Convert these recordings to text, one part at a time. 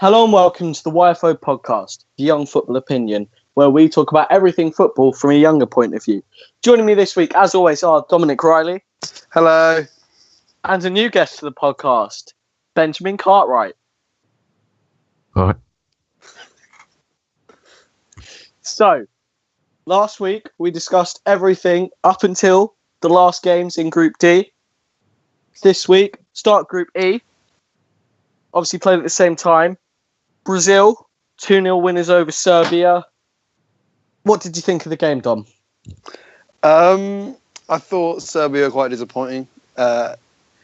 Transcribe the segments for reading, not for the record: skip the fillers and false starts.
Hello and welcome to the Yfo Podcast, the Young Football Opinion, where we talk about everything football from a younger point of view. Joining me this week, as always, are Dominic Riley. Hello. And a new guest to the podcast, Benjamin Cartwright. Hi. So, last week we discussed everything up until the last games in Group D. This week, start Group E. Obviously played at the same time. Brazil, 2-0 winners over Serbia. What did you think of the game, Dom? I thought Serbia were quite disappointing,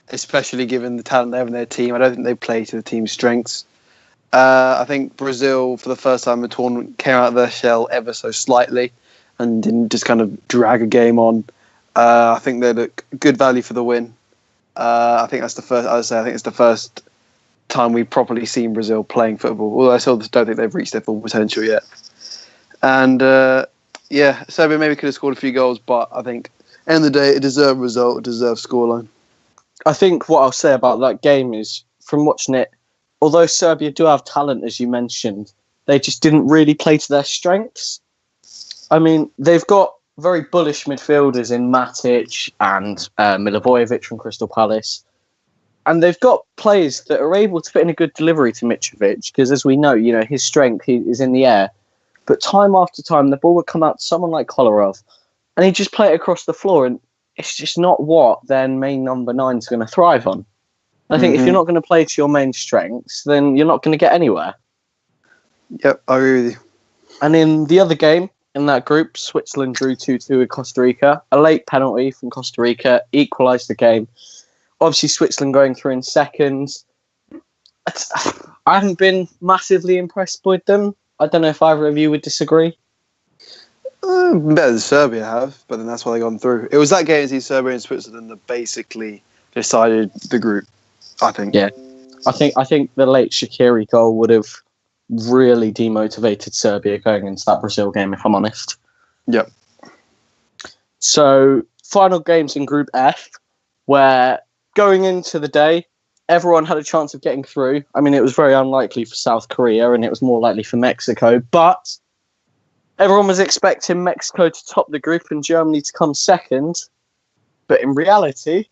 especially given the talent they have in their team. I don't think they play to the team's strengths. I think Brazil, for the first time in the tournament, came out of their shell ever so slightly and didn't just kind of drag a game on. I think they look good value for the win. I think that's the first. I think it's the first time we've properly seen Brazil playing football. Although I still don't think they've reached their full potential yet. And Serbia maybe could have scored a few goals, but I think end of the day, a deserved result, a deserved scoreline. I think what I'll say about that game is, from watching it, although Serbia do have talent, as you mentioned, they just didn't really play to their strengths. I mean, they've got very bullish midfielders in Matic and Milivojevic from Crystal Palace. And they've got players that are able to put in a good delivery to Mitrovic, because as we know, his strength is in the air. But time after time, the ball would come out to someone like Kolarov, and he'd just play it across the floor, and it's just not what their main number 9 is going to thrive on. I think if you're not going to play to your main strengths, then you're not going to get anywhere. Yep, I agree with you. And in the other game, in that group, Switzerland drew 2-2 with Costa Rica. A late penalty from Costa Rica equalised the game. Obviously, Switzerland going through in seconds. I haven't been massively impressed with them. I don't know if either of you would disagree. Better than Serbia have, but then that's why they gone through. It was that game between Serbia and Switzerland that basically decided the group, I think. Yeah, I think the late Shaqiri goal would have really demotivated Serbia going into that Brazil game, if I'm honest. Yep. So, final games in Group F, where going into the day, everyone had a chance of getting through. I mean, it was very unlikely for South Korea, and it was more likely for Mexico, but everyone was expecting Mexico to top the group and Germany to come second. But in reality,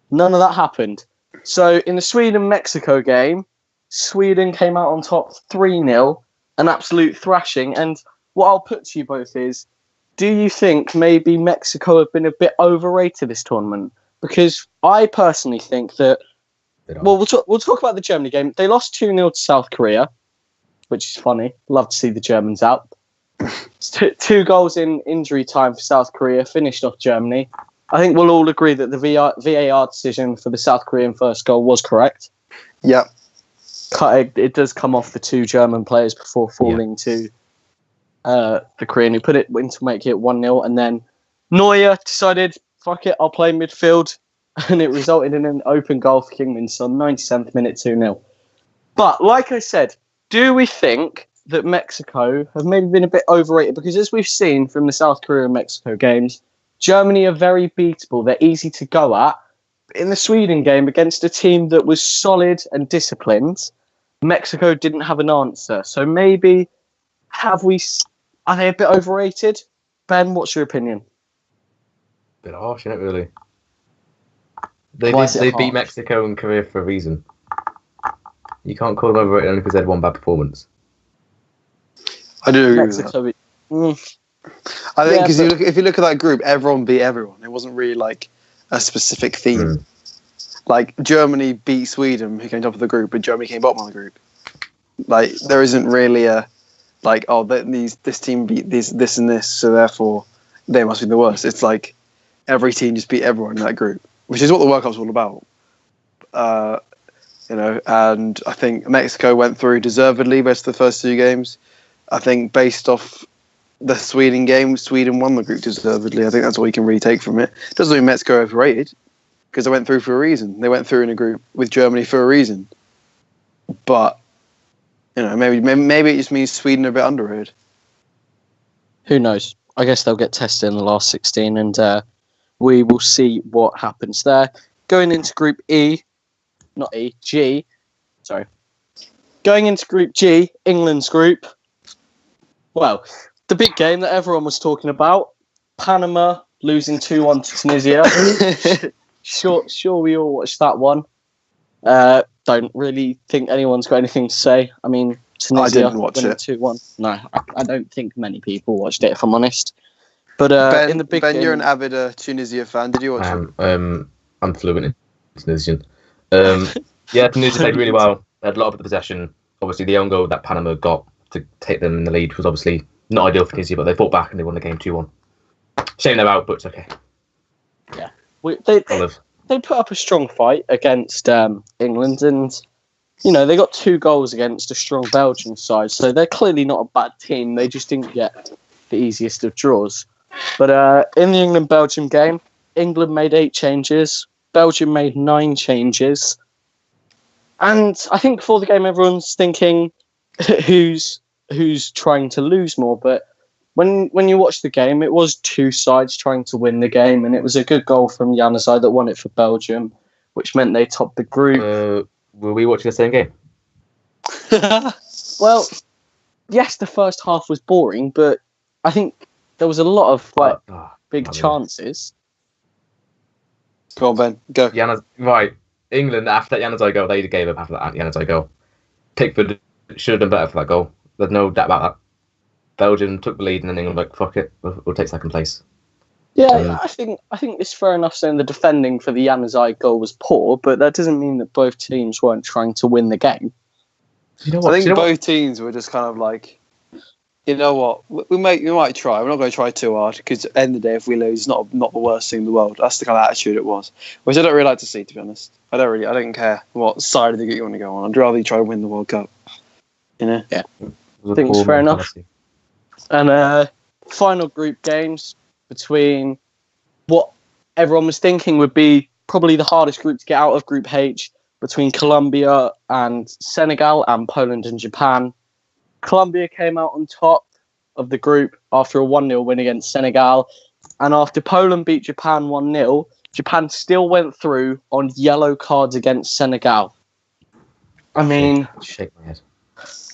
none of that happened. So in the Sweden-Mexico game, Sweden came out on top 3-0, an absolute thrashing. And what I'll put to you both is, do you think maybe Mexico have been a bit overrated this tournament? Because I personally think that, well, we'll talk about the Germany game. They lost 2-0 to South Korea, which is funny. Love to see the Germans out. Two goals in injury time for South Korea, finished off Germany. I think we'll all agree that the VAR decision for the South Korean first goal was correct. Yeah. It does come off the 2 German players before falling to the Korean, who put it in to make it 1-0. And then Neuer decided, fuck it, I'll play midfield. And it resulted in an open goal for Kingminson, 97th minute, 2-0. But like I said, do we think that Mexico have maybe been a bit overrated? Because as we've seen from the South Korea and Mexico games, Germany are very beatable. They're easy to go at. In the Sweden game, against a team that was solid and disciplined, Mexico didn't have an answer. So maybe are they a bit overrated? Ben, what's your opinion? Bit harsh, isn't it, really? They beat Mexico and Korea for a reason. You can't call them overrated only because they had one bad performance. I do agree with that. I think because if you look at that group, everyone beat everyone. It wasn't really like a specific theme. Like Germany beat Sweden, who came top of the group, but Germany came bottom of the group. Like there isn't really a like, oh, this team beat this and this, so therefore they must be the worst. It's like every team just beat everyone in that group, which is what the World Cup's all about. And I think Mexico went through deservedly most of the first 2 games. I think based off the Sweden game, Sweden won the group deservedly. I think that's all you can really take from it. Doesn't mean Mexico are overrated, because they went through for a reason. They went through in a group with Germany for a reason. But maybe it just means Sweden are a bit underrated. Who knows? I guess they'll get tested in the last 16, and we will see what happens there. Going into Group G. Sorry. Going into Group G, England's group. Well, the big game that everyone was talking about. Panama losing 2-1 to Tunisia. Sure, we all watched that one. Don't really think anyone's got anything to say. I mean, Tunisia I didn't watch it. 2-1. No, I don't think many people watched it, if I'm honest. But Ben, in the big Ben, game, you're an avid Tunisia fan. Did you watch it? I'm fluent in Tunisian. Yeah, Tunisia played really well. They had a lot of the possession. Obviously, the own goal that Panama got to take them in the lead was obviously not ideal for Tunisia, but they fought back and they won the game 2-1. Shame they're out, but it's okay. Yeah. They put up a strong fight against England, and they got 2 goals against a strong Belgian side, so they're clearly not a bad team. They just didn't get the easiest of draws. But in the England-Belgium game, England made 8 changes, Belgium made 9 changes, and I think before the game everyone's thinking who's trying to lose more, but when you watch the game, it was 2 sides trying to win the game, and it was a good goal from Januzaj that won it for Belgium, which meant they topped the group. Were we watching the same game? Well, yes, the first half was boring, but I think there was a lot of big chances. Go on, Ben. Go. Right. England, after that Januzaj goal, they gave up after that Januzaj goal. Pickford should have done better for that goal. There's no doubt about that. Belgium took the lead, and then England were like, fuck it, we'll take second place. Yeah, I think it's fair enough saying the defending for the Januzaj goal was poor, but that doesn't mean that both teams weren't trying to win the game. I think both teams were just kind of like, you know what, we might try. We're not going to try too hard, because at the end of the day, if we lose, it's not the worst thing in the world. That's the kind of attitude it was, which I don't really like to see, to be honest. I don't care what side of the group you want to go on. I'd rather you try to win the World Cup. Yeah. I think it's fair enough. And final group games between what everyone was thinking would be probably the hardest group to get out of, Group H, between Colombia and Senegal, and Poland and Japan. Colombia came out on top of the group after a 1-0 win against Senegal. And after Poland beat Japan 1-0, Japan still went through on yellow cards against Senegal. I mean... Shake my head.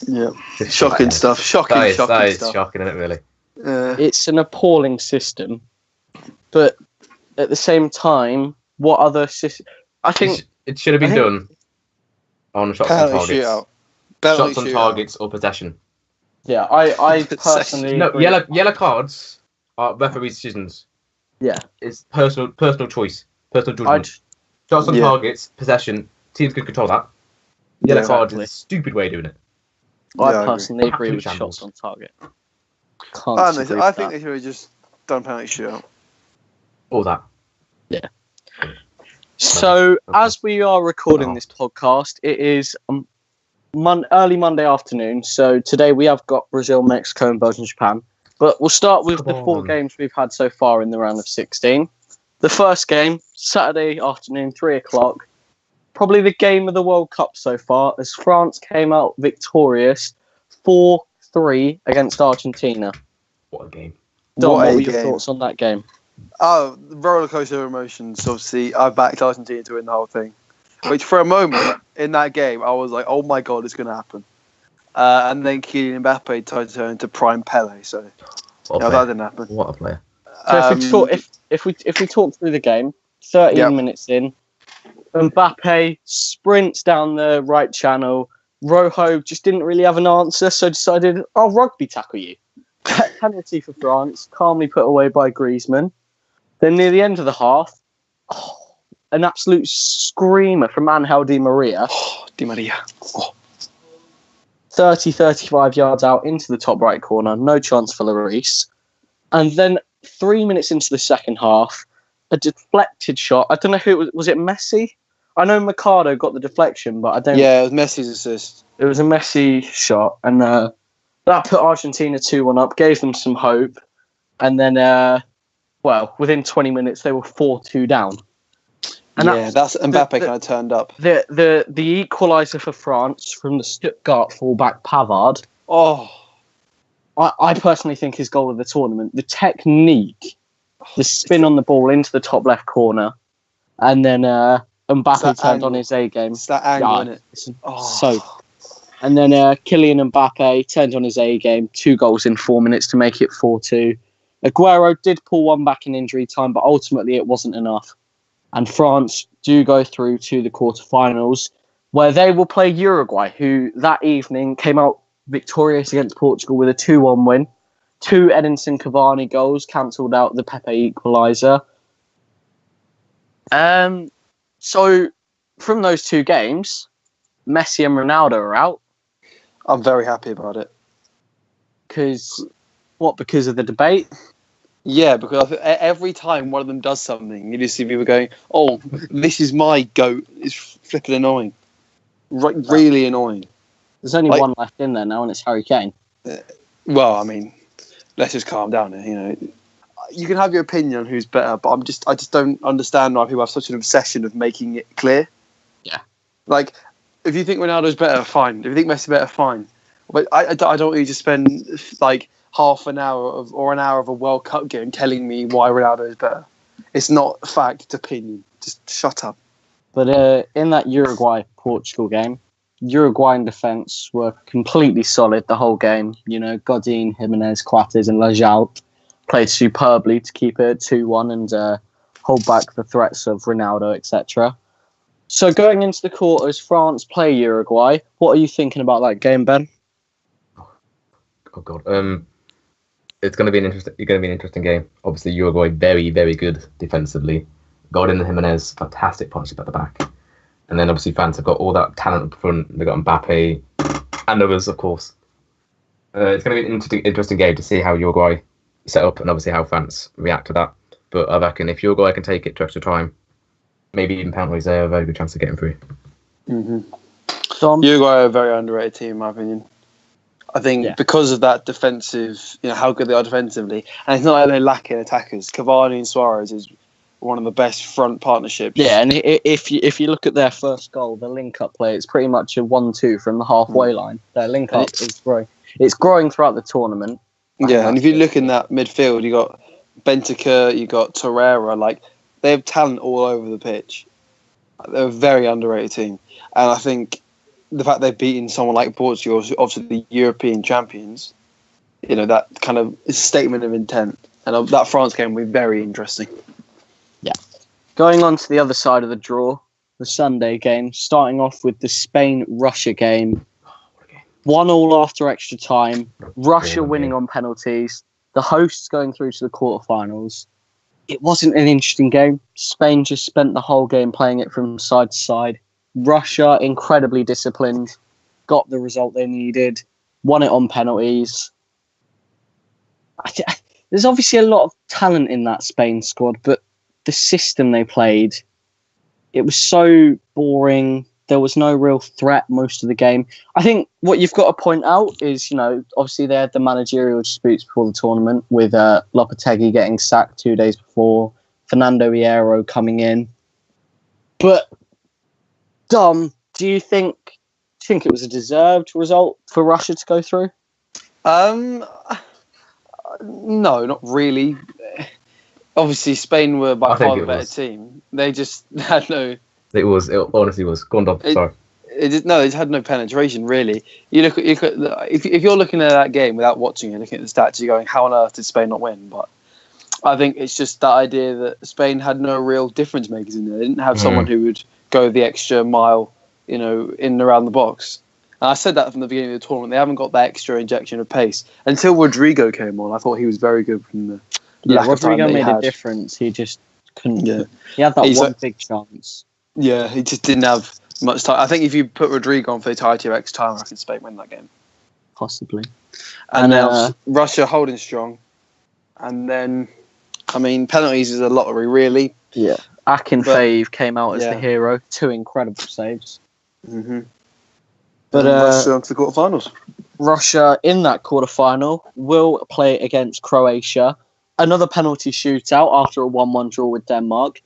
Yeah. Shocking stuff. Shocking stuff. That is shocking, isn't it, really? It's an appalling system. But at the same time, what other system... I think... It should have been done on shots on targets. Shootout. Shots on targets or possession. Yeah, I personally... No, yellow cards are referees' decisions. Yeah. It's personal choice. Personal judgment. Shots on targets, possession, teams can control that. Yellow cards is a stupid way of doing it. I personally agree with shots on target. I think they should have just done penalty shootout. Or that. Yeah. So, as we are recording this podcast, it is early Monday afternoon. So, today we have got Brazil, Mexico, and Belgium, Japan. But we'll start with the 4 games we've had so far in the round of 16. The first game, Saturday afternoon, 3 o'clock. Probably the game of the World Cup so far, as France came out victorious 4-3 against Argentina. What a game. Don, what were your thoughts on that game? Oh, the roller coaster of emotions. Obviously, I backed Argentina to win the whole thing. Which, for a moment in that game, I was like, "Oh my god, it's going to happen." And then Kylian Mbappe tried to turn into prime Pele. So that didn't happen. What a player! So if we talk through the game, 13 minutes in, Mbappe sprints down the right channel. Rojo just didn't really have an answer, so decided, "I'll rugby tackle you." Penalty for France, calmly put away by Griezmann. Then near the end of the half, an absolute screamer from Angel Di Maria. Di Maria. 35 yards out into the top right corner. No chance for Lloris. And then 3 minutes into the second half, a deflected shot. I don't know who it was. Was it Messi? I know Mercado got the deflection, but I don't... Yeah, it was Messi's assist. It was a Messi shot. And that put Argentina 2-1 up, gave them some hope. And then... within 20 minutes, they were 4-2 down. And that's Mbappe kind of turned up. The equaliser for France from the Stuttgart fullback Pavard. Oh, I personally think his goal of the tournament. The technique, the spin on the ball into the top left corner, and then Mbappe turned on his A game. It's that angle, isn't it? So And then Kylian Mbappe turned on his A game, 2 goals in 4 minutes to make it 4-2. Aguero did pull one back in injury time, but ultimately it wasn't enough. And France do go through to the quarterfinals, where they will play Uruguay, who that evening came out victorious against Portugal with a 2-1 win. 2 Edinson Cavani goals cancelled out the Pepe equaliser. So from those 2 games, Messi and Ronaldo are out. I'm very happy about it. Because of the debate? Yeah, because every time one of them does something, you just see people going, "Oh, this is my goat." It's flipping annoying, really annoying. There's only one left in there now, and it's Harry Kane. Well, I mean, let's just calm down here. You can have your opinion on who's better, but I just don't understand why people have such an obsession of making it clear. Yeah. Like, if you think Ronaldo's better, fine. If you think Messi's better, fine. But I don't want you to spend like half an hour or an hour of a World Cup game telling me why Ronaldo is better. It's not fact, it's opinion. Just shut up. But in that Uruguay-Portugal game, Uruguayan defence were completely solid the whole game. Godin, Jimenez, Coates and Lajout played superbly to keep it 2-1 and hold back the threats of Ronaldo, etc. So going into the quarters, France play Uruguay. What are you thinking about that game, Ben? Oh God, it's going to be an interesting game. Obviously, Uruguay very, very good defensively. Godin and Jimenez, fantastic partnership at the back, and then obviously France have got all that talent up front. They've got Mbappe and others, of course. It's going to be an interesting game to see how Uruguay set up and obviously how France react to that. But I reckon if Uruguay can take it to extra time, maybe even penalties, they have a very good chance of getting through. Mm-hmm. Uruguay are a very underrated team, in my opinion. I think because of that defensive, how good they are defensively, and it's not like they lack in attackers. Cavani and Suarez is one of the best front partnerships. Yeah, and if you look at their first goal, the link-up play, it's pretty much a 1-2 from the halfway line. Their link-up is growing. It's growing throughout the tournament. Yeah, and if you look in that midfield, you got Bentancur, you got Torreira. Like, they have talent all over the pitch. They're a very underrated team, and I think the fact they've beaten someone like Portugal, obviously the European champions, that kind of is a statement of intent. And that France game will be very interesting. Yeah. Going on to the other side of the draw, the Sunday game, starting off with the Spain-Russia game. 1-1 after extra time. Russia winning on penalties. The hosts going through to the quarterfinals. It wasn't an interesting game. Spain just spent the whole game playing it from side to side. Russia, incredibly disciplined, got the result they needed, won it on penalties. There's obviously a lot of talent in that Spain squad, but the system they played, it was so boring. There was no real threat most of the game. I think what you've got to point out is, obviously they had the managerial disputes before the tournament with Lopetegui getting sacked 2 days before, Fernando Hierro coming in. But Dom, do you think it was a deserved result for Russia to go through? No, not really. Obviously, Spain were by far the better team. They just had no. It honestly was. Go on, Dom. Sorry. It just had no penetration, really. If you're looking at that game without watching it, looking at the stats, you're going, how on earth did Spain not win? But I think it's just that idea that Spain had no real difference makers in there. They didn't have someone who would go the extra mile, in and around the box. And I said that from the beginning of the tournament. They haven't got that extra injection of pace. Until Rodrigo came on, I thought he was very good from the lack of time Rodrigo that he made had. A difference. He just couldn't. Yeah. He had that big chance. Yeah, he just didn't have much time. I think if you put Rodrigo on for the entirety of extra time, I reckon Spain win that game. Possibly. And now Russia holding strong. And then, penalties is a lottery, really. Yeah. Akinfeev came out as the hero. 2 incredible saves. Mm-hmm. But Russia on to the quarterfinals. Russia in that quarterfinal will play against Croatia. Another penalty shootout after a 1-1 draw with Denmark.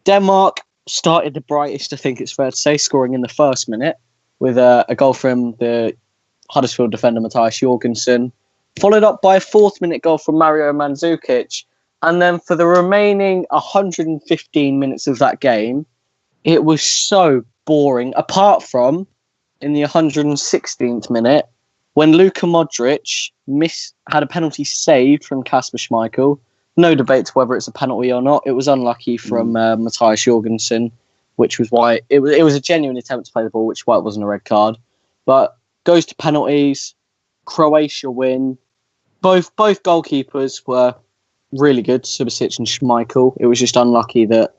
Denmark started the brightest, I think it's fair to say, scoring in the first minute with a goal from the Huddersfield defender Mattias Jorgensen, followed up by a 4th-minute goal from Mario Mandzukic. And then for the remaining 115 minutes of that game, it was so boring, apart from in the 116th minute when Luka Modric had a penalty saved from Kasper Schmeichel. No debate to whether it's a penalty or not. It was unlucky from Matthias Jorgensen, which was why it was a genuine attempt to play the ball, which is why it wasn't a red card. But goes to penalties. Croatia win. Both goalkeepers were really good, Subasic and Schmeichel. It was just unlucky that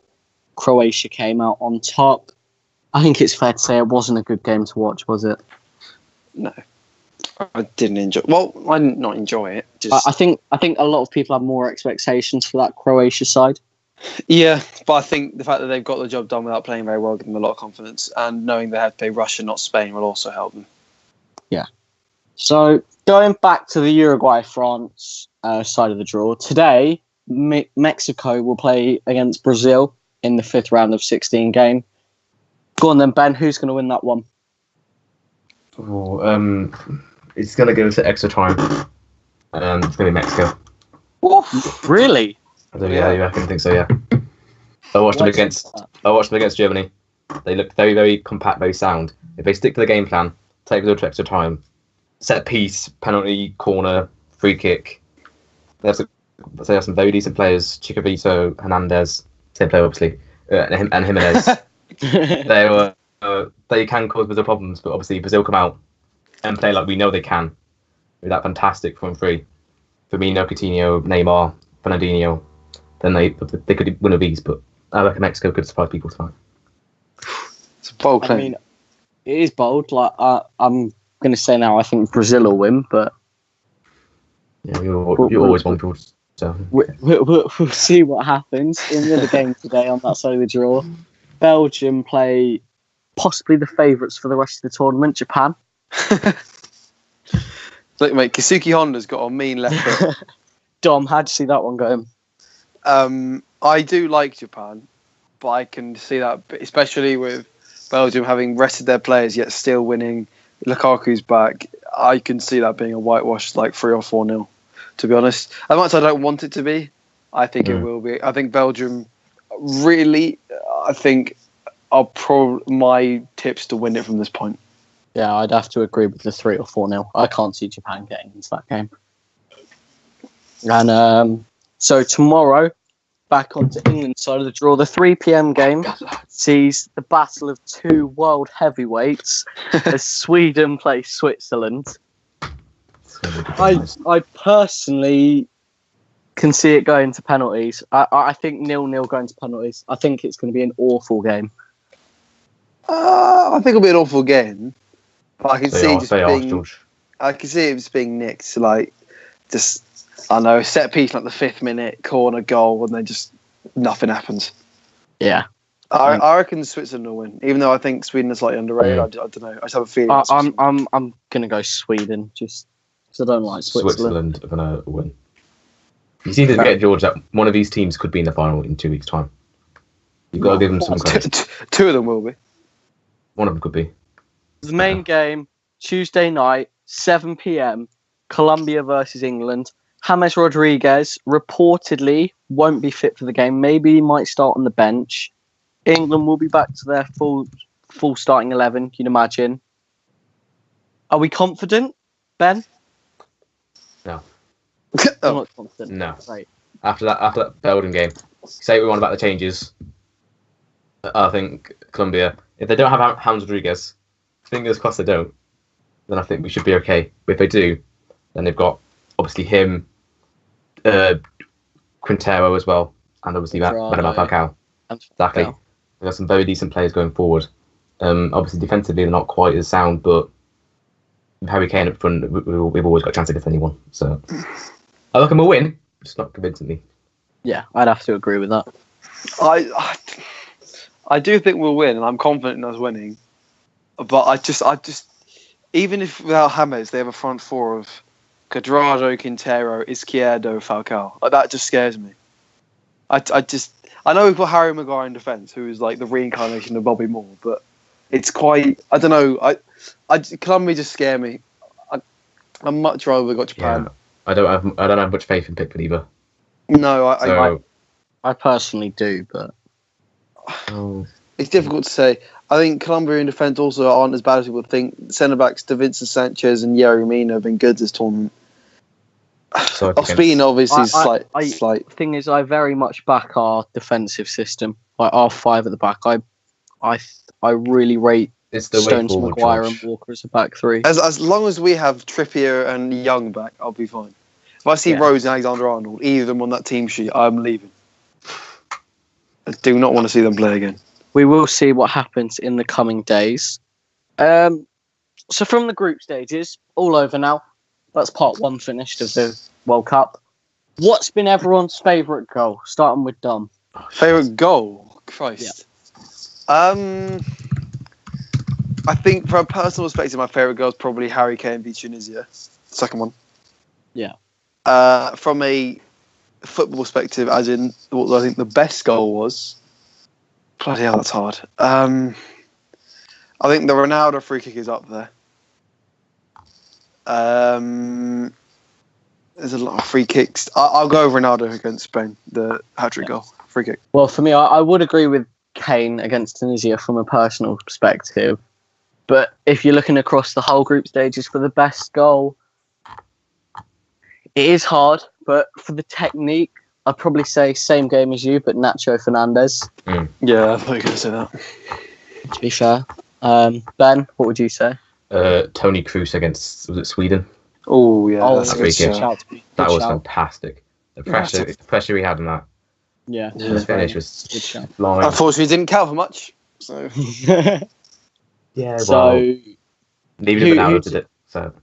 Croatia came out on top. I think it's fair to say it wasn't a good game to watch, was it? No, I didn't enjoy. Well, I didn't not enjoy it. Just... I think a lot of people have more expectations for that Croatia side. Yeah, but I think the fact that they've got the job done without playing very well gives them a lot of confidence, and knowing they have to play Russia, not Spain, will also help them. Yeah. So going back to the Uruguay-France side of the draw today, Mexico will play against Brazil in the 5th round of 16 game. Go on then, Ben. Who's going to win that one? It's going to go to extra time. It's going to be Mexico. Oof, really? Yeah, you reckon? I think so. Yeah. I watched them against Germany. They looked very, very compact, very sound. If they stick to the game plan, take it to extra time, set piece, penalty, corner, free kick. They have some very decent players. Chicharito, Hernandez, same player obviously, and Jimenez. They can cause Brazil problems, but obviously Brazil come out and play like we know they can with that fantastic front three: Firmino, Coutinho, Neymar, Fernandinho. Then they could win a these, but I reckon Mexico could surprise people tonight. It's a bold claim. I mean, it is bold. Like I'm going to say now, I think Brazil will win, but yeah, you're always one for. So we'll see what happens in the other game today on that side of the draw. Belgium play possibly the favourites for the rest of the tournament, Japan. Look, mate, Kazuki Honda's got a mean left foot. Dom, how'd you see that one going? I do like Japan, but I can see that, especially with Belgium having rested their players yet still winning. Lukaku's back. I can see that being a whitewash, like 3 or 4-0. To be honest, as much as I don't want it to be, I think it will be. I think Belgium really. I think my tips to win it from this point. Yeah, I'd have to agree with the 3 or 4-0. I can't see Japan getting into that game. And so tomorrow, back onto England's side of the draw, the 3 p.m. game sees the battle of 2 world heavyweights as Sweden play Switzerland. I personally can see it going to penalties. I think 0-0 going to penalties. I think it's going to be an awful game. I think it'll be an awful game, but I can see it just being nicked. Like, just I don't know, set piece like the 5th minute corner goal, and then just nothing happens. Yeah, I reckon Switzerland will win, even though I think Sweden is slightly underrated. I don't know. I just have a feeling. I'm gonna go Sweden just because I don't like Switzerland. Switzerland are gonna win. You seem to forget, George, that one of these teams could be in the final in 2 weeks' time. You've got to give them some credit. 2 of them will be. One of them could be. The main game, Tuesday night, 7 p.m, Colombia versus England. James Rodriguez reportedly won't be fit for the game. Maybe he might start on the bench. England will be back to their full starting 11, you'd imagine. Are we confident, Ben? No. I'm not confident. No. Right. After that Belgium game, say what we want about the changes. I think Colombia, if they don't have James Rodriguez, fingers crossed they don't, then I think we should be okay. But if they do, then they've got obviously him, Quintero as well, and obviously Radamel Falcao. Exactly. They've got some very decent players going forward. Obviously defensively they're not quite as sound, but with Harry Kane up front, we've always got a chance against anyone. So I reckon we'll win, just not convincingly. Yeah, I'd have to agree with that. I do think we'll win, and I'm confident in us winning. But I just, even if without James, they have a front 4 of Cuadrado, Quintero, Izquierdo, Falcao. Like, that just scares me. I know we've got Harry Maguire in defence, who is like the reincarnation of Bobby Moore, but it's quite. I don't know. Colombia just scare me. I'd much rather we got Japan. Yeah, I don't have much faith in Pickford either. No, I personally do, but it's difficult to say. I think Colombia in defence also aren't as bad as people think. Centre backs Davinson Sanchez and Yerry Mina have been good this tournament. So Ospina obviously is slight. Thing is, I very much back our defensive system. Like our 5 at the back. I really rate it's the way Stones, forward, Maguire, Josh. and Walker as a back 3. As long as we have Trippier and Young back, I'll be fine. If I see Rose and Alexander-Arnold, either of them on that team sheet, I'm leaving. I do not want to see them play again. We will see what happens in the coming days. So from the group stages, all over now. That's part 1 finished of the World Cup. What's been everyone's favourite goal? Starting with Dom. Favourite goal? Christ. Yeah. I think from a personal perspective, my favourite goal is probably Harry Kane v Tunisia. Second one. Yeah. From a football perspective, as in what I think the best goal was. Bloody hell, that's hard. I think the Ronaldo free kick is up there. There's a lot of free kicks. I'll go with Ronaldo against Spain, the hat-trick goal, free kick. Well, for me, I would agree with Kane against Tunisia from a personal perspective. But if you're looking across the whole group stages for the best goal, it is hard. But for the technique, I'd probably say same game as you, but Nacho Fernandez. Yeah, I thought you were going to say that. To be fair. Ben, what would you say? Tony Kroos against, was it Sweden? Oh, yeah. Oh, that's a free good kick. shout. That was fantastic. The pressure he had in that. Yeah. The finish was good shout. flying. Unfortunately, it didn't count for much. So. Yeah, So, well, neither of Ronaldo did it. So.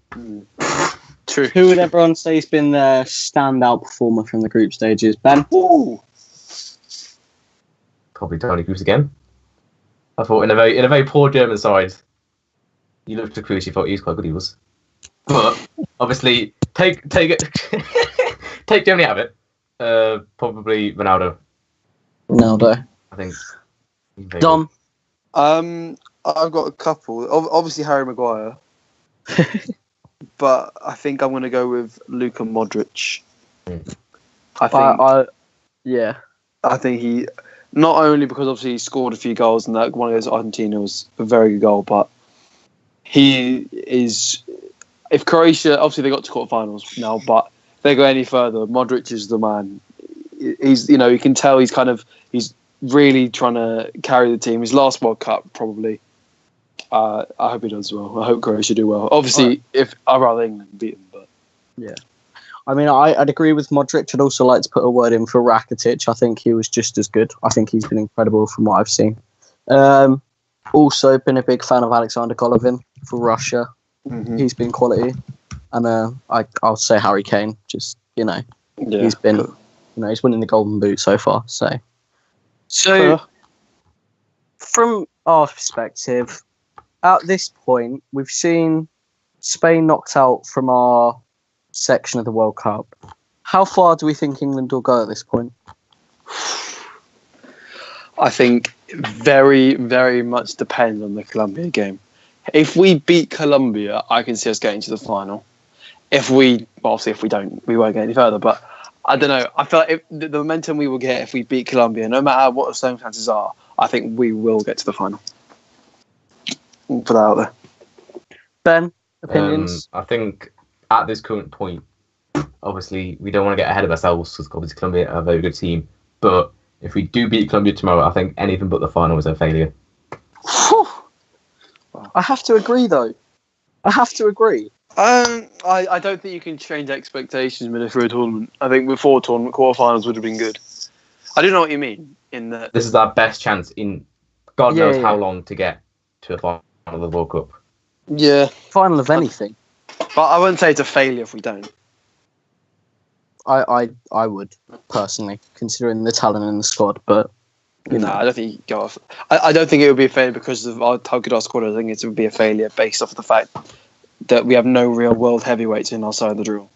True. Who would everyone say has been the standout performer from the group stages? Ben? Ooh. Probably Tony Kroos again. I thought in a very poor German side, you looked at Kroos, you thought he was quite good. He was, but obviously take it, take Germany out of it. Probably Ronaldo. I think. Dom. I've got a couple. Obviously Harry Maguire, but I think I'm going to go with Luka Modric. I think he, not only because obviously he scored a few goals and that one of those Argentina was a very good goal, but he is. If Croatia, obviously they got to quarterfinals now, but if they go any further, Modric is the man. He's, you can tell he's really trying to carry the team. His last World Cup, probably. I hope he does well. I hope Croatia do well. Obviously, if I'd rather England beat them, but yeah. I mean, I'd agree with Modric. I'd also like to put a word in for Rakitic. I think he was just as good. I think he's been incredible from what I've seen. Also, been a big fan of Alexander Golovin for Russia. Mm-hmm. He's been quality. And I'll say Harry Kane. Just, he's been, he's winning the Golden Boot so far. So from our perspective, at this point, we've seen Spain knocked out from our section of the World Cup. How far do we think England will go at this point? I think very, very much depends on the Colombia game. If we beat Colombia, I can see us getting to the final. If we don't, we won't get any further. But I don't know. I feel like the momentum we will get if we beat Colombia, no matter what the circumstances are, I think we will get to the final. I'll put that out there. Ben, opinions? I think at this current point, obviously, we don't want to get ahead of ourselves because obviously Colombia are a very good team. But if we do beat Colombia tomorrow, I think anything but the final is a failure. I have to agree, though. I don't think you can change expectations midway through a tournament. I think before tournament, quarterfinals would have been good. I do know what you mean. In that this is our best chance in God knows how long to get to a final of the World Cup. Yeah, final of anything. But I wouldn't say it's a failure if we don't. I would personally, considering the talent in the squad, but no, I don't think you go off. I don't think it would be a failure because of how good our squad is. I think it would be a failure based off the fact that we have no real world heavyweights in our side of the drill.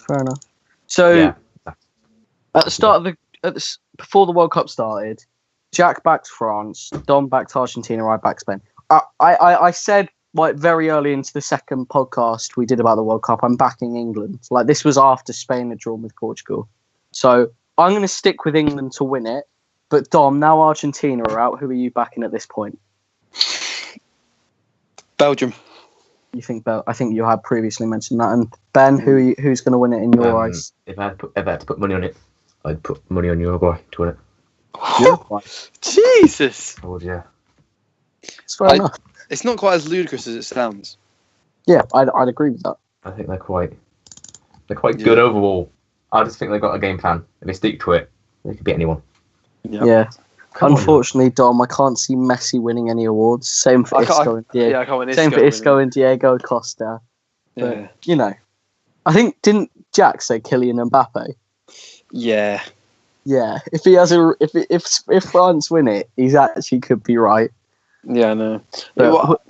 Fair enough. So at the start of before the World Cup started, Jack backed France, Dom backed Argentina, I backed Spain. I said very early into the second podcast we did about the World Cup, I'm backing England. This was after Spain had drawn with Portugal. So I'm going to stick with England to win it. But Dom, now Argentina are out, who are you backing at this point? Belgium. You think I think you had previously mentioned that. And Ben, who's going to win it in your eyes? If I had to put money on it, I'd put money on Uruguay to win it. Uruguay. Jesus. I would, yeah. It's fair enough. It's not quite as ludicrous as it sounds. Yeah, I'd agree with that. I think they're quite good overall. I just think they've got a game plan. If they stick to it, they could beat anyone. Yep. Yeah. Unfortunately, Dom, I can't see Messi winning any awards. Same for Isco and Diego. Yeah, I can't win Same for Isco and Diego Costa. But, I think, didn't Jack say Kylian Mbappe? Yeah. Yeah. If he has if France win it, he's actually could be right. Yeah, I know. But,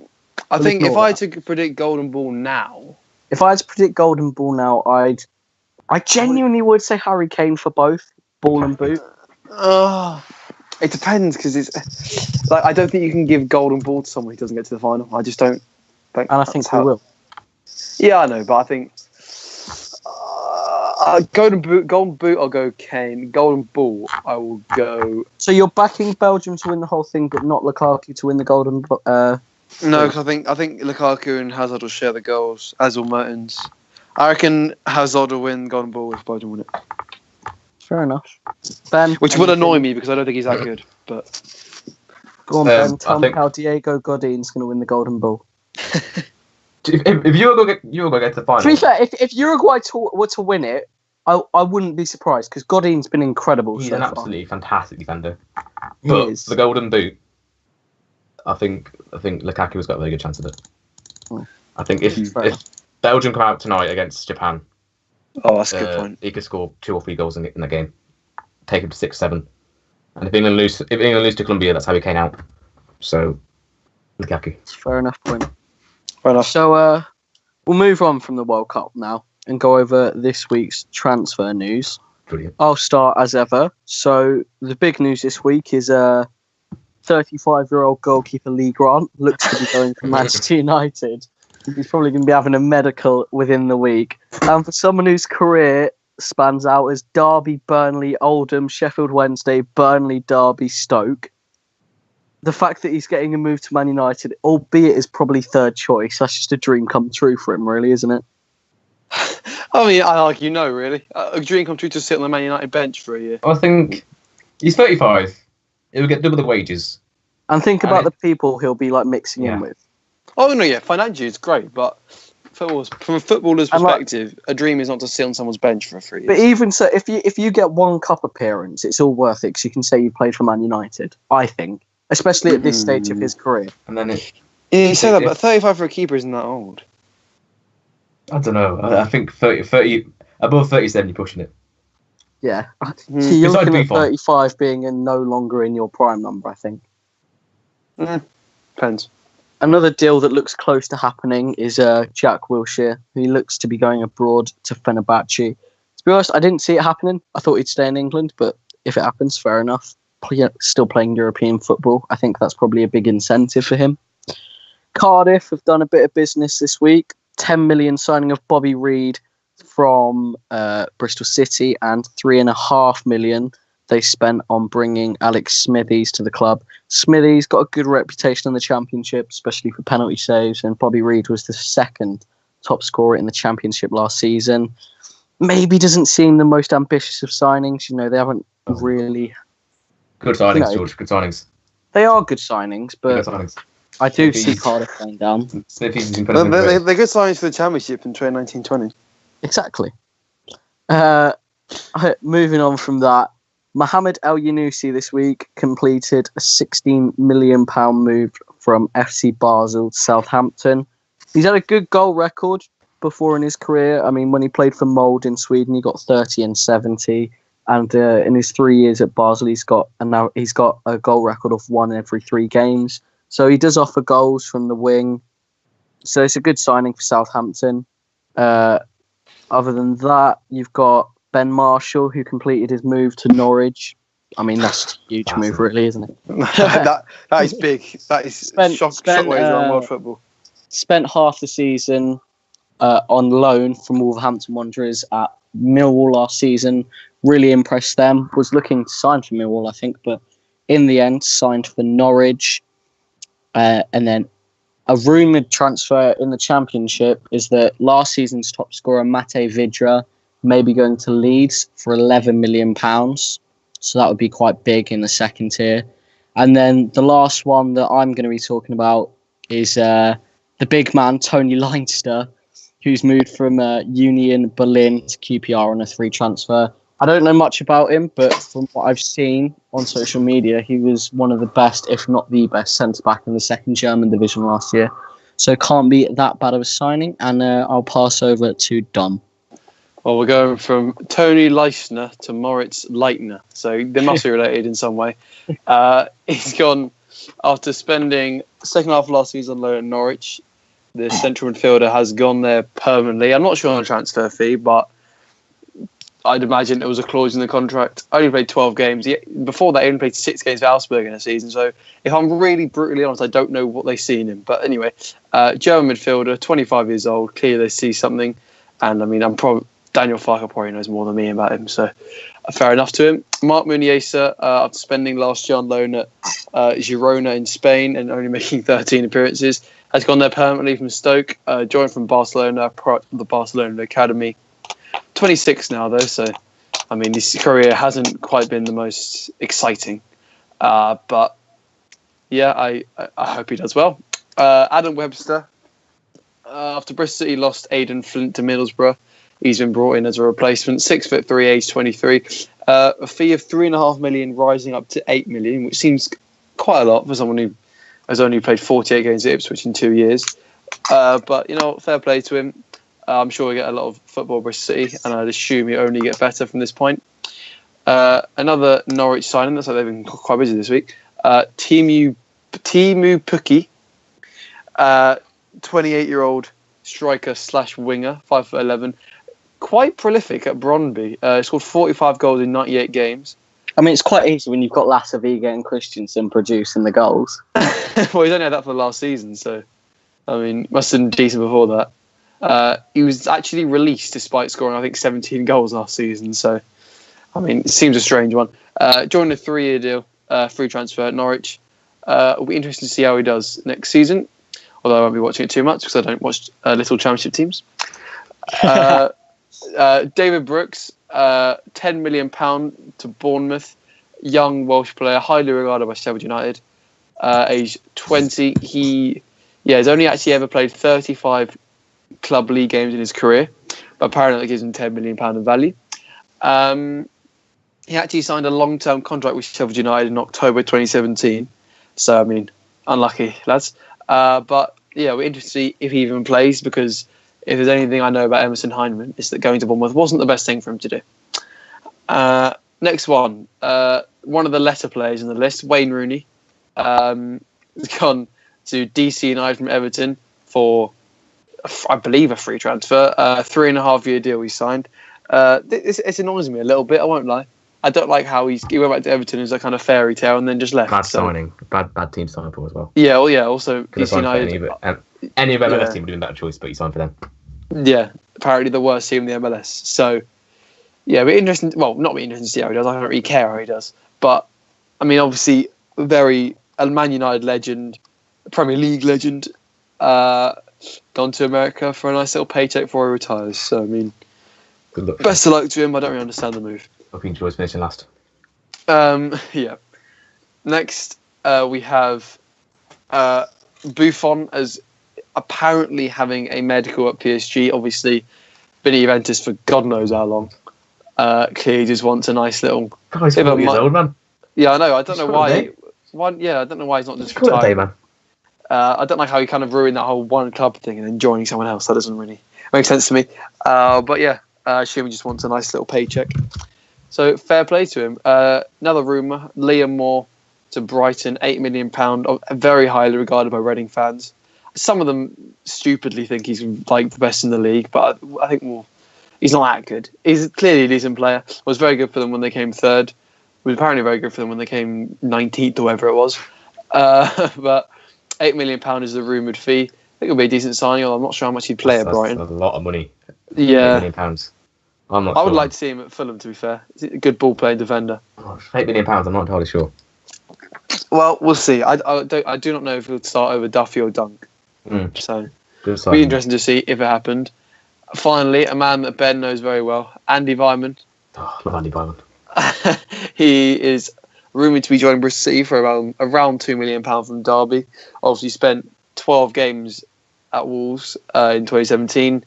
I think if I had to predict Golden Ball now... If I had to predict Golden Ball now, I genuinely would say Harry Kane for both ball and boot. It depends, because it's like I don't think you can give Golden Ball to someone who doesn't get to the final. I just don't think. And I think he will. Yeah, I know, but I think Golden Boot, I'll go Kane. Golden Ball, I will go. So you're backing Belgium to win the whole thing, but not Lukaku to win the Golden. No, because I think Lukaku and Hazard will share the goals, as will Mertens. I reckon Hazard will win Golden Ball if Belgium win it. Fair enough. Ben, which would annoy me because I don't think he's that good. But go on, Ben. Tell me how Diego Godin's going to win the Golden Ball. If Uruguay get to the final. To be fair, if Uruguay were to win it, I wouldn't be surprised because Godin's been incredible. He's so an far. absolutely fantastic defender. He But is. the Golden Boot, I think Lukaku's got a very good chance of it. I think if Belgium come out tonight against Japan, that's a good point. He could score 2 or 3 goals in the game, take him to 6-7. And if England lose to Colombia, that's how he came out. So Lukaku. Fair enough point. Fair enough. So we'll move on from the World Cup now and go over this week's transfer news. Brilliant. I'll start as ever. So the big news this week is 35-year-old goalkeeper Lee Grant looks to be going to Manchester United. He's probably going to be having a medical within the week. And for someone whose career spans out as Derby, Burnley, Oldham, Sheffield Wednesday, Burnley, Derby, Stoke, the fact that he's getting a move to Man United, albeit is probably third choice, that's just a dream come true for him, really, isn't it? I mean, really. A dream come true to sit on the Man United bench for a year. I think he's 35. He'll get double the wages. And think about the people he'll be mixing in with. Oh, no, yeah. Financially, it's great, but from a footballer's perspective, a dream is not to sit on someone's bench for 3 years. But even so, if you get one cup appearance, it's all worth it because you can say you played for Man United, I think. Especially at this stage of his career. And then you say that, but 35 for a keeper isn't that old. I don't know. I think 30 above 37, you're pushing it. Yeah. You're looking at 35 being no longer in your prime number, I think. Depends. Another deal that looks close to happening is Jack Wilshere, who looks to be going abroad to Fenerbahce. To be honest, I didn't see it happening. I thought he'd stay in England, but if it happens, fair enough. Still playing European football. I think that's probably a big incentive for him. Cardiff have done a bit of business this week. 10 million signing of Bobby Reid from Bristol City and 3.5 million they spent on bringing Alex Smithies to the club. Smithies got a good reputation in the Championship, especially for penalty saves, and Bobby Reid was the second top scorer in the Championship last season. Maybe doesn't seem the most ambitious of signings. They haven't really... Good signings, George. Good signings. They are good signings, but I do see Cardiff going down. They're good signings for the Championship in 2019-20. Exactly. Moving on from that, Mohamed El Yunusi this week completed a £16 million move from FC Basel to Southampton. He's had a good goal record before in his career. I mean, when he played for Molde in Sweden, he got 30 and 70. And in his 3 years at Basel, he's got a goal record of 1 every 3 games. So he does offer goals from the wing. So it's a good signing for Southampton. Other than that, you've got Ben Marshall, who completed his move to Norwich. I mean, that's a huge move, really, isn't it? that is big. That is shockwaves around world football. Spent half the season on loan from Wolverhampton Wanderers at Millwall last season. Really impressed them. Was looking to sign for Millwall, I think, but in the end signed for Norwich. And then a rumoured transfer in the Championship is that last season's top scorer, Mate Vidra, may be going to Leeds for £11 million. So that would be quite big in the second tier. And then the last one that I'm going to be talking about is the big man, Tony Leinster, who's moved from Union Berlin to QPR on a free transfer. I don't know much about him, but from what I've seen on social media, he was one of the best, if not the best, centre-back in the second German division last year. So can't be that bad of a signing, and I'll pass over to Dom. Well, we're going from Tony Leistner to Moritz Leitner, so they must be related in some way. He's gone after spending second half of last season on loan at Norwich. The central midfielder has gone there permanently. I'm not sure on the transfer fee, but I'd imagine there was a clause in the contract. Only played 12 games. Before that, he only played 6 games for Augsburg in a season. So if I'm really brutally honest, I don't know what they've seen him. But anyway, German midfielder, 25 years old. Clearly they see something. And I mean, Daniel Farker probably knows more than me about him. So fair enough to him. Mark Muniesa, after spending last year on loan at Girona in Spain and only making 13 appearances, has gone there permanently from Stoke. Joined from Barcelona, the Barcelona Academy. 26 now, though, so I mean, his career hasn't quite been the most exciting. But yeah, I hope he does well. Adam Webster, after Bristol City lost Aidan Flint to Middlesbrough, he's been brought in as a replacement. 6'3", age 23. A fee of £3.5 million, rising up to £8 million, which seems quite a lot for someone who has only played 48 games at Ipswich in 2 years. But you know, fair play to him. I'm sure we get a lot of football at Bristol City, and I'd assume you only get better from this point. Another Norwich signing, that's like they've been quite busy this week. Timu Pukki, 28-year-old striker / winger, 5'11", quite prolific at Brøndby. Scored 45 goals in 98 games. I mean, it's quite easy when you've got Lasse Viga and Christensen producing the goals. Well, he's only had that for the last season, so I mean, must have been decent before that. He was actually released despite scoring, I think, 17 goals last season. So, I mean, it seems a strange one. Joined a 3-year deal, free transfer at Norwich. It'll be interesting to see how he does next season. Although I won't be watching it too much because I don't watch little championship teams. David Brooks, £10 million to Bournemouth. Young Welsh player, highly regarded by Sheffield United. Age 20. He has only actually ever played 35 club league games in his career, but apparently that gives him £10 million in value. He actually signed a long-term contract with Sheffield United in October 2017. So, I mean, unlucky, lads. But, yeah, we're interested to see if he even plays, because if there's anything I know about Emerson Heinemann, it's that going to Bournemouth wasn't the best thing for him to do. Next one. One of the lesser players in the list, Wayne Rooney, has gone to DC United from Everton for, I believe, a free transfer. 3.5-year deal he signed. It annoys me a little bit, I won't lie. I don't like how he went back to Everton as a kind of fairy tale and then just left. Bad signing. Bad team signing for as well. Yeah, well, yeah, also DC United. Any of MLS team would have been that choice, but he signed for them. Yeah, apparently the worst team in the MLS. So, yeah, it'll be interesting. Well, not be interesting to see how he does. I don't really care how he does. But, I mean, obviously, a Man United legend, Premier League legend, gone to America for a nice little paycheck before he retires. So, I mean, good luck. Best of luck to him. I don't really understand the move. Hope he enjoys finishing last. Yeah. Next, we have Buffon as apparently having a medical at PSG. Obviously, been at Juventus for God knows how long. Clearly just wants a nice little... God, he's 40 years old, man. Yeah, I know. I don't know why... I don't know why he's not just retired. Day, man. I don't like how he kind of ruined that whole one club thing and then joining someone else. That doesn't really make sense to me. But yeah, I assume he just wants a nice little paycheck. So fair play to him. Another rumour, Liam Moore to Brighton, £8 million, very highly regarded by Reading fans. Some of them stupidly think he's like the best in the league, but I think he's not that good. He's clearly a decent player. Was very good for them when they came third. Was apparently very good for them when they came 19th or whatever it was. But £8 million is the rumoured fee. I think it'll be a decent signing, although I'm not sure how much he'd play at Brighton. That's a lot of money. Yeah. £8 million. I would like to see him at Fulham, to be fair. He's a good ball-playing defender. £8 million, I'm not entirely sure. Well, we'll see. I do not know if he'll start over Duffy or Dunk. So Good it'll be interesting to see if it happened. Finally, a man that Ben knows very well, Andy Vyman. Oh, I love Andy Byron. He is rumoured to be joining Bristol City for around £2 million from Derby. Obviously spent 12 games at Wolves in 2017.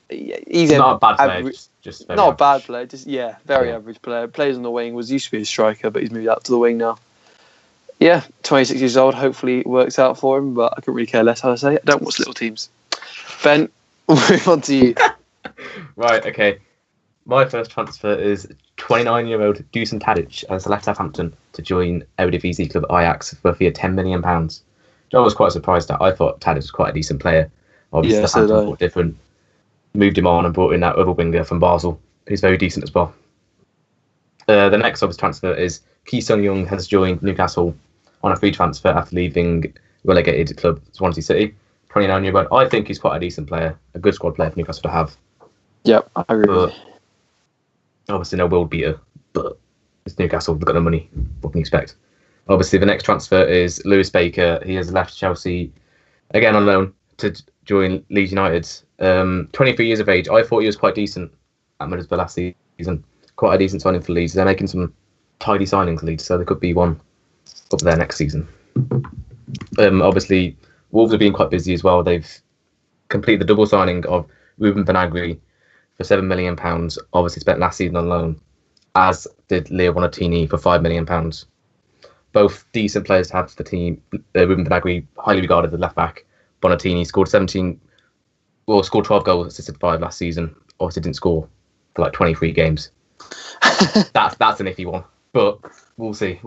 He's not a bad player. Just not a bad player. Just very average player. Plays on the wing. Used to be a striker, but he's moved out to the wing now. Yeah, 26 years old. Hopefully it works out for him, but I couldn't really care less how to say it. I don't watch little teams. Ben, we'll move on to you. Right, okay. My first transfer is 29-year-old Dusan Tadic as left Southampton to join Eredivisie club Ajax for a fee of £10 million. I was quite surprised at. I thought Tadic was quite a decent player. Obviously, Southampton thought different. Moved him on and brought in that other winger from Basel. He's very decent as well. The next obvious transfer is Ki Sung-young has joined Newcastle on a free transfer after leaving relegated club Swansea City. 29-year-old. I think he's quite a decent player, a good squad player for Newcastle to have. Yep, I agree with you. Obviously, no world beater, but it's Newcastle. They've got the money. What can you expect? Obviously, the next transfer is Lewis Baker. He has left Chelsea again on loan to join Leeds United. 23 years of age. I thought he was quite decent at Middlesbrough last season. Quite a decent signing for Leeds. They're making some tidy signings, Leeds, so there could be one up there next season. Obviously, Wolves have been quite busy as well. They've completed the double signing of Ruben Benagri for £7 million, obviously spent last season on loan, as did Leo Bonatini for £5 million. Both decent players to have for the team. Ruben Benagri, highly regarded as left back. Bonatini scored 12 goals, assisted 5 last season. Obviously didn't score for like 23 games. That's an iffy one. But we'll see.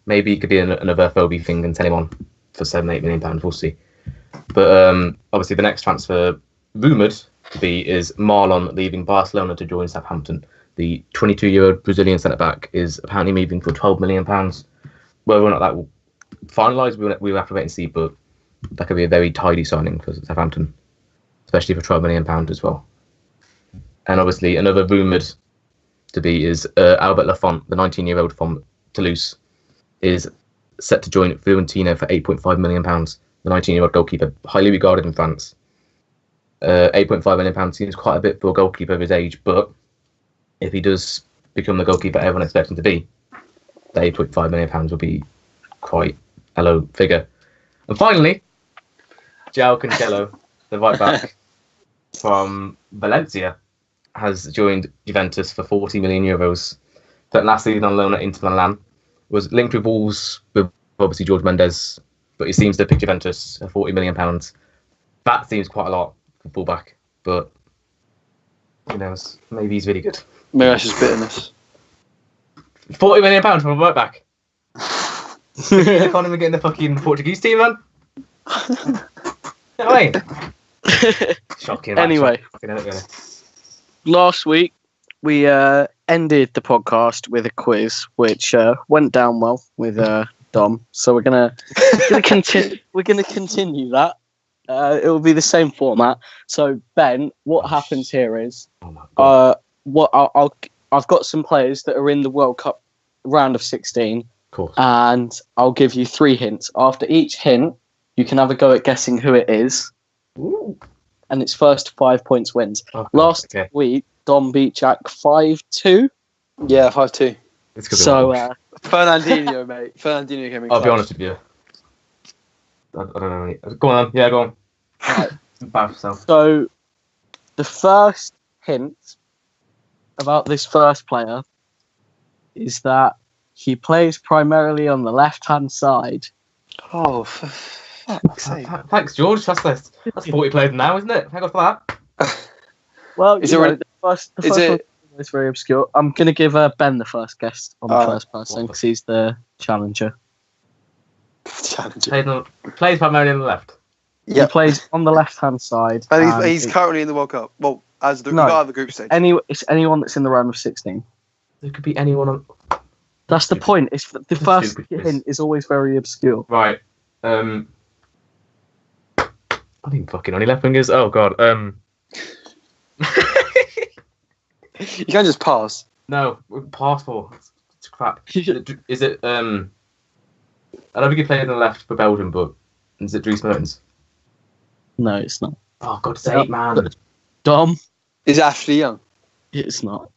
Maybe it could be another Phobie thing and sell him on for £7-8 million. We'll see. But obviously the next transfer rumoured to be is Marlon leaving Barcelona to join Southampton. The 22-year-old Brazilian centre-back is apparently moving for £12 million. Whether or not that will finalise, we'll have to wait and see, but that could be a very tidy signing for Southampton, especially for £12 million as well. And obviously another rumoured to be is Albert Lafont, the 19-year-old from Toulouse, is set to join Fiorentina for £8.5 million. The 19-year-old goalkeeper, highly regarded in France. £8.5 million seems quite a bit for a goalkeeper of his age, but if he does become the goalkeeper everyone expects him to be, the £8.5 million will be quite a low figure. And finally, João Cancelo, the right back from Valencia, has joined Juventus for €40 million. Spent last season on loan at Inter Milan. Was linked with Wolves with obviously George Mendes, but he seems to pick Juventus for £40 million. That seems quite a lot for fullback, but who knows? Maybe he's really good. Maybe that's just bitterness. £40 million for a right back. I can't even get in the fucking Portuguese team, man. No way. Shocking. Anyway, last week we ended the podcast with a quiz, which went down well with Dom. So we're gonna continue. We're gonna continue that. It will be the same format. So Ben, what happens here is, I've got some players that are in the World Cup round of 16, and I'll give you 3 hints. After each hint, you can have a go at guessing who it is. Ooh. And it's first to 5 points wins. Last week, Dom beat Jack 5-2. Yeah, 5-2. So Fernandinho, mate. Fernandinho came in. I'll be honest with you. I don't know. Go on. Yeah, go on. Right. So the first hint about this first player is that he plays primarily on the left-hand side. Oh, for fuck's sake. Thanks, George. That's 40 players now, isn't it? Thank God for that. Well, the first one is very obscure. I'm going to give Ben the first guess on the first person because he's the challenger. Plays primarily on the left. Yeah. He plays on the left-hand side. And he's currently in the World Cup. Well, as the guy of the group stage. It's anyone that's in the round of 16. There could be anyone on... That's the point. It's the first hint is always very obscure. Right. I think fucking only left wingers. Oh god. You can't just pass. No, pass for. It's crap. Is it? I don't think he played on the left for Belgium, but Is it Dries Mertens? No, it's not. Oh, God's sake, man. Dom? Is Ashley Young? It's not.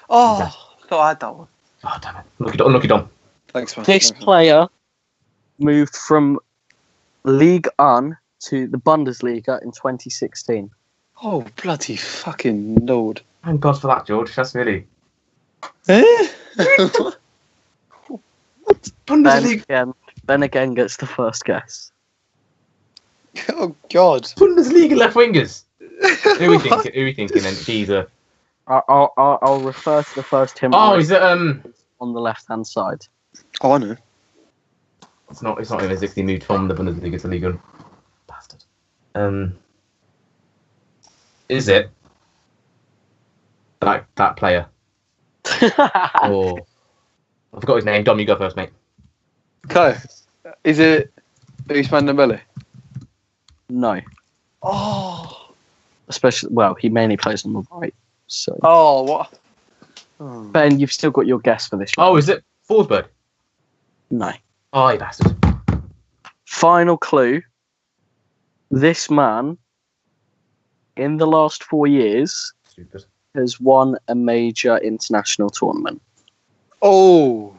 Oh, I thought I had that one. Oh, damn it. Unlucky Dom. Thanks, man. This player moved from Ligue 1 to the Bundesliga in 2016. Oh, bloody fucking lord. Thank God for that, George. That's really... Eh? Bundesliga. Ben again gets the first guess. Oh, God. Bundesliga left wingers. Who are we thinking then? Geezer. I'll refer to the first hint. Oh, is it on the left-hand side? Oh, I know. It's not him. Is it? He moved from the Bundesliga to Liga. Bastard. Is it that player? Or I forgot his name. Dom, you go first, mate. Okay. Is it Usman Dembele? No. Oh. Especially, well, he mainly plays on the right. So Oh, what? Oh. Ben, you've still got your guess for this. Oh, is it Forsberg? No. Oh, you bastard. Final clue. This man, in the last 4 years, Stupid. has won a major international tournament. Oh.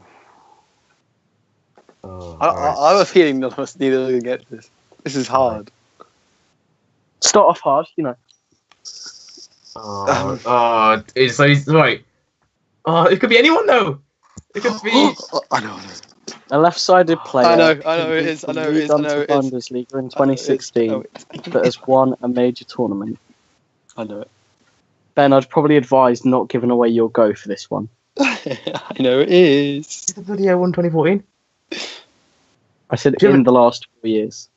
Oh, I have a feeling none of us neither are going to get this. This is hard. Start off hard, you know. He's right. Oh, it could be anyone though. It could be. I know. A left-sided player. I know it is. Bundesliga in 2016 that has won a major tournament. I know it. Ben, I'd probably advise not giving away your go for this one. I know it is. Is the bloody 01 2014? I said in the last 4 years.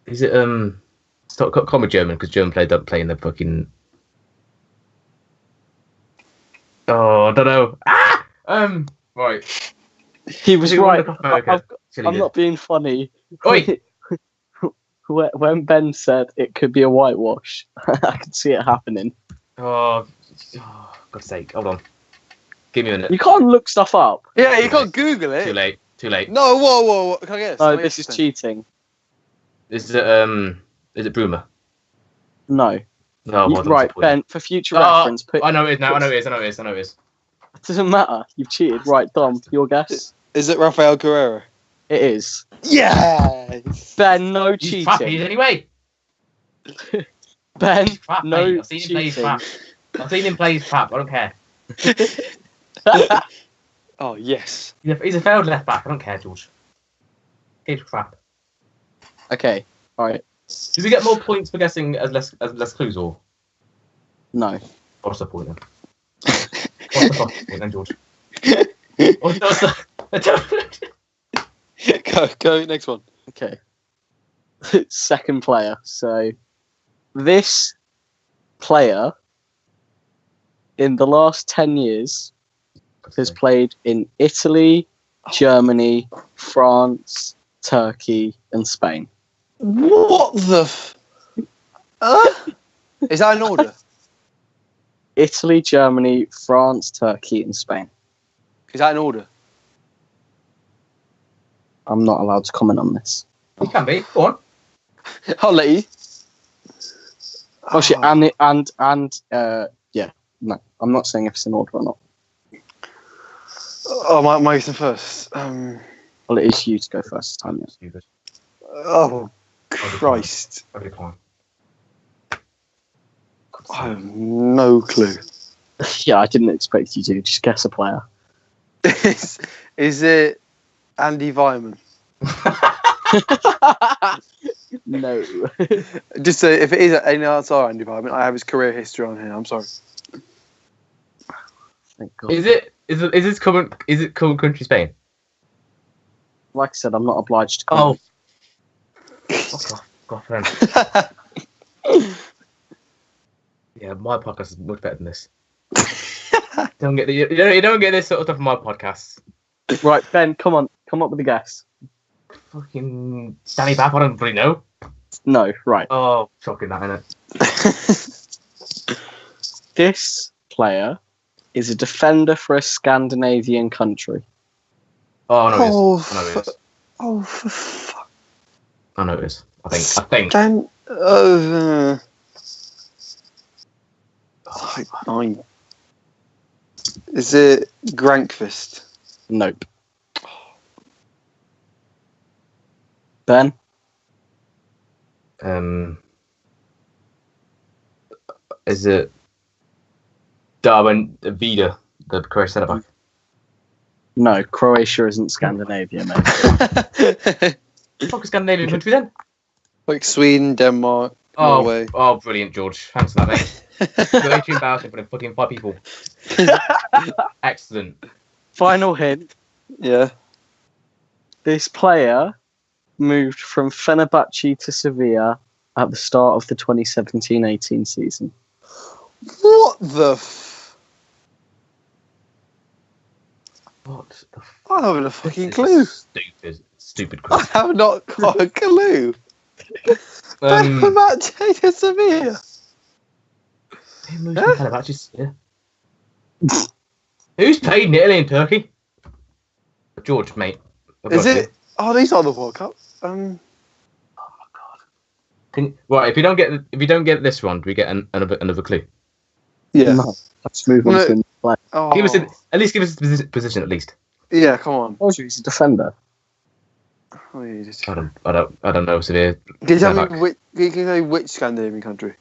Is it Stop call me German because German don't play in the fucking. Oh, I don't know. Right. He was right. I'm I'm not being funny. Oi! When Ben said it could be a whitewash, I could see it happening. Oh, God's sake. Hold on. Give me a minute. You can't look stuff up. Yeah, you can't Google it. Too late. No, whoa. Can I guess? No, this is cheating. Is it Bruma? No. No, well, Right, Ben, for future reference. I know it is now. I know it is. It doesn't matter. You've cheated. Right, Dom, your guess? Is it Rafael Guerrero? It is. Yes! Ben, no He's cheating. trappy anyway. Ben, Crap, no mate. I've seen him play his cheating. crap. I've seen him play his crap. I don't care. Oh, yes. He's a failed left back. I don't care, George. He's crap. Okay, alright. Do we get more points for guessing as less clues, or No. what's the point then? What's the fucking point then, George? What's the... Go, next one. Okay. Second player. So, this player, in the last 10 years, has played in Italy, Germany, France, Turkey, and Spain. What the Is that in order? Italy, Germany, France, Turkey, and Spain. Is that in order? I'm not allowed to comment on this. He can be. Go on. I'll let you. Oh shit! Yeah. No, I'm not saying if it's in order or not. Oh, my turn first. Well, it is you to go first this time. Yeah. Stupid. Oh, Christ. I decline. I have no clue. Yeah, I didn't expect you to. Just guess a player. Is it Andy Vyman? No. Just so if it is any outside Andy Vyman, I have his career history on here. I'm sorry. Thank God. Is it current country Spain? Like I said, I'm not obliged to comment. Fuck off. God, friend. Yeah, my podcast is much better than this. You don't get this sort of stuff on my podcast. Right, Ben, come on. Come up with a guess. Fucking Danny Babb, I don't really know. No, right. Oh, shocking that, innit? This player is a defender for a Scandinavian country. Oh, I know it is. Oh, for fuck. I know it is. I think. Dan, is it Grankvist? Nope. Ben? Is it Darwin Vida, the Croatian centre back? No, Croatia isn't Scandinavia, mate. Fuck a Scandinavian country then? Like Sweden, Denmark, Norway. Oh, brilliant, George. Thanks for that, mate. Croatia embarrassing for the fucking 5 people. Excellent. Final hint. Yeah. This player moved from Fenerbahce to Sevilla at the start of the 2017-18 season. What the What the I don't have a fucking clue. Stupid I question. have not got a clue. Fenerbahce to Sevilla. Who's played in Italy and Turkey? George, mate. Is it? Oh, these are the World Cup. Right, if you don't get this one, do we get another clue? Yeah. No, let's move on to the play. Oh. Give us a position at least. Yeah, come on. Oh, he's a defender. Oh, you just... I don't know, Severe. Can you tell me which Scandinavian country?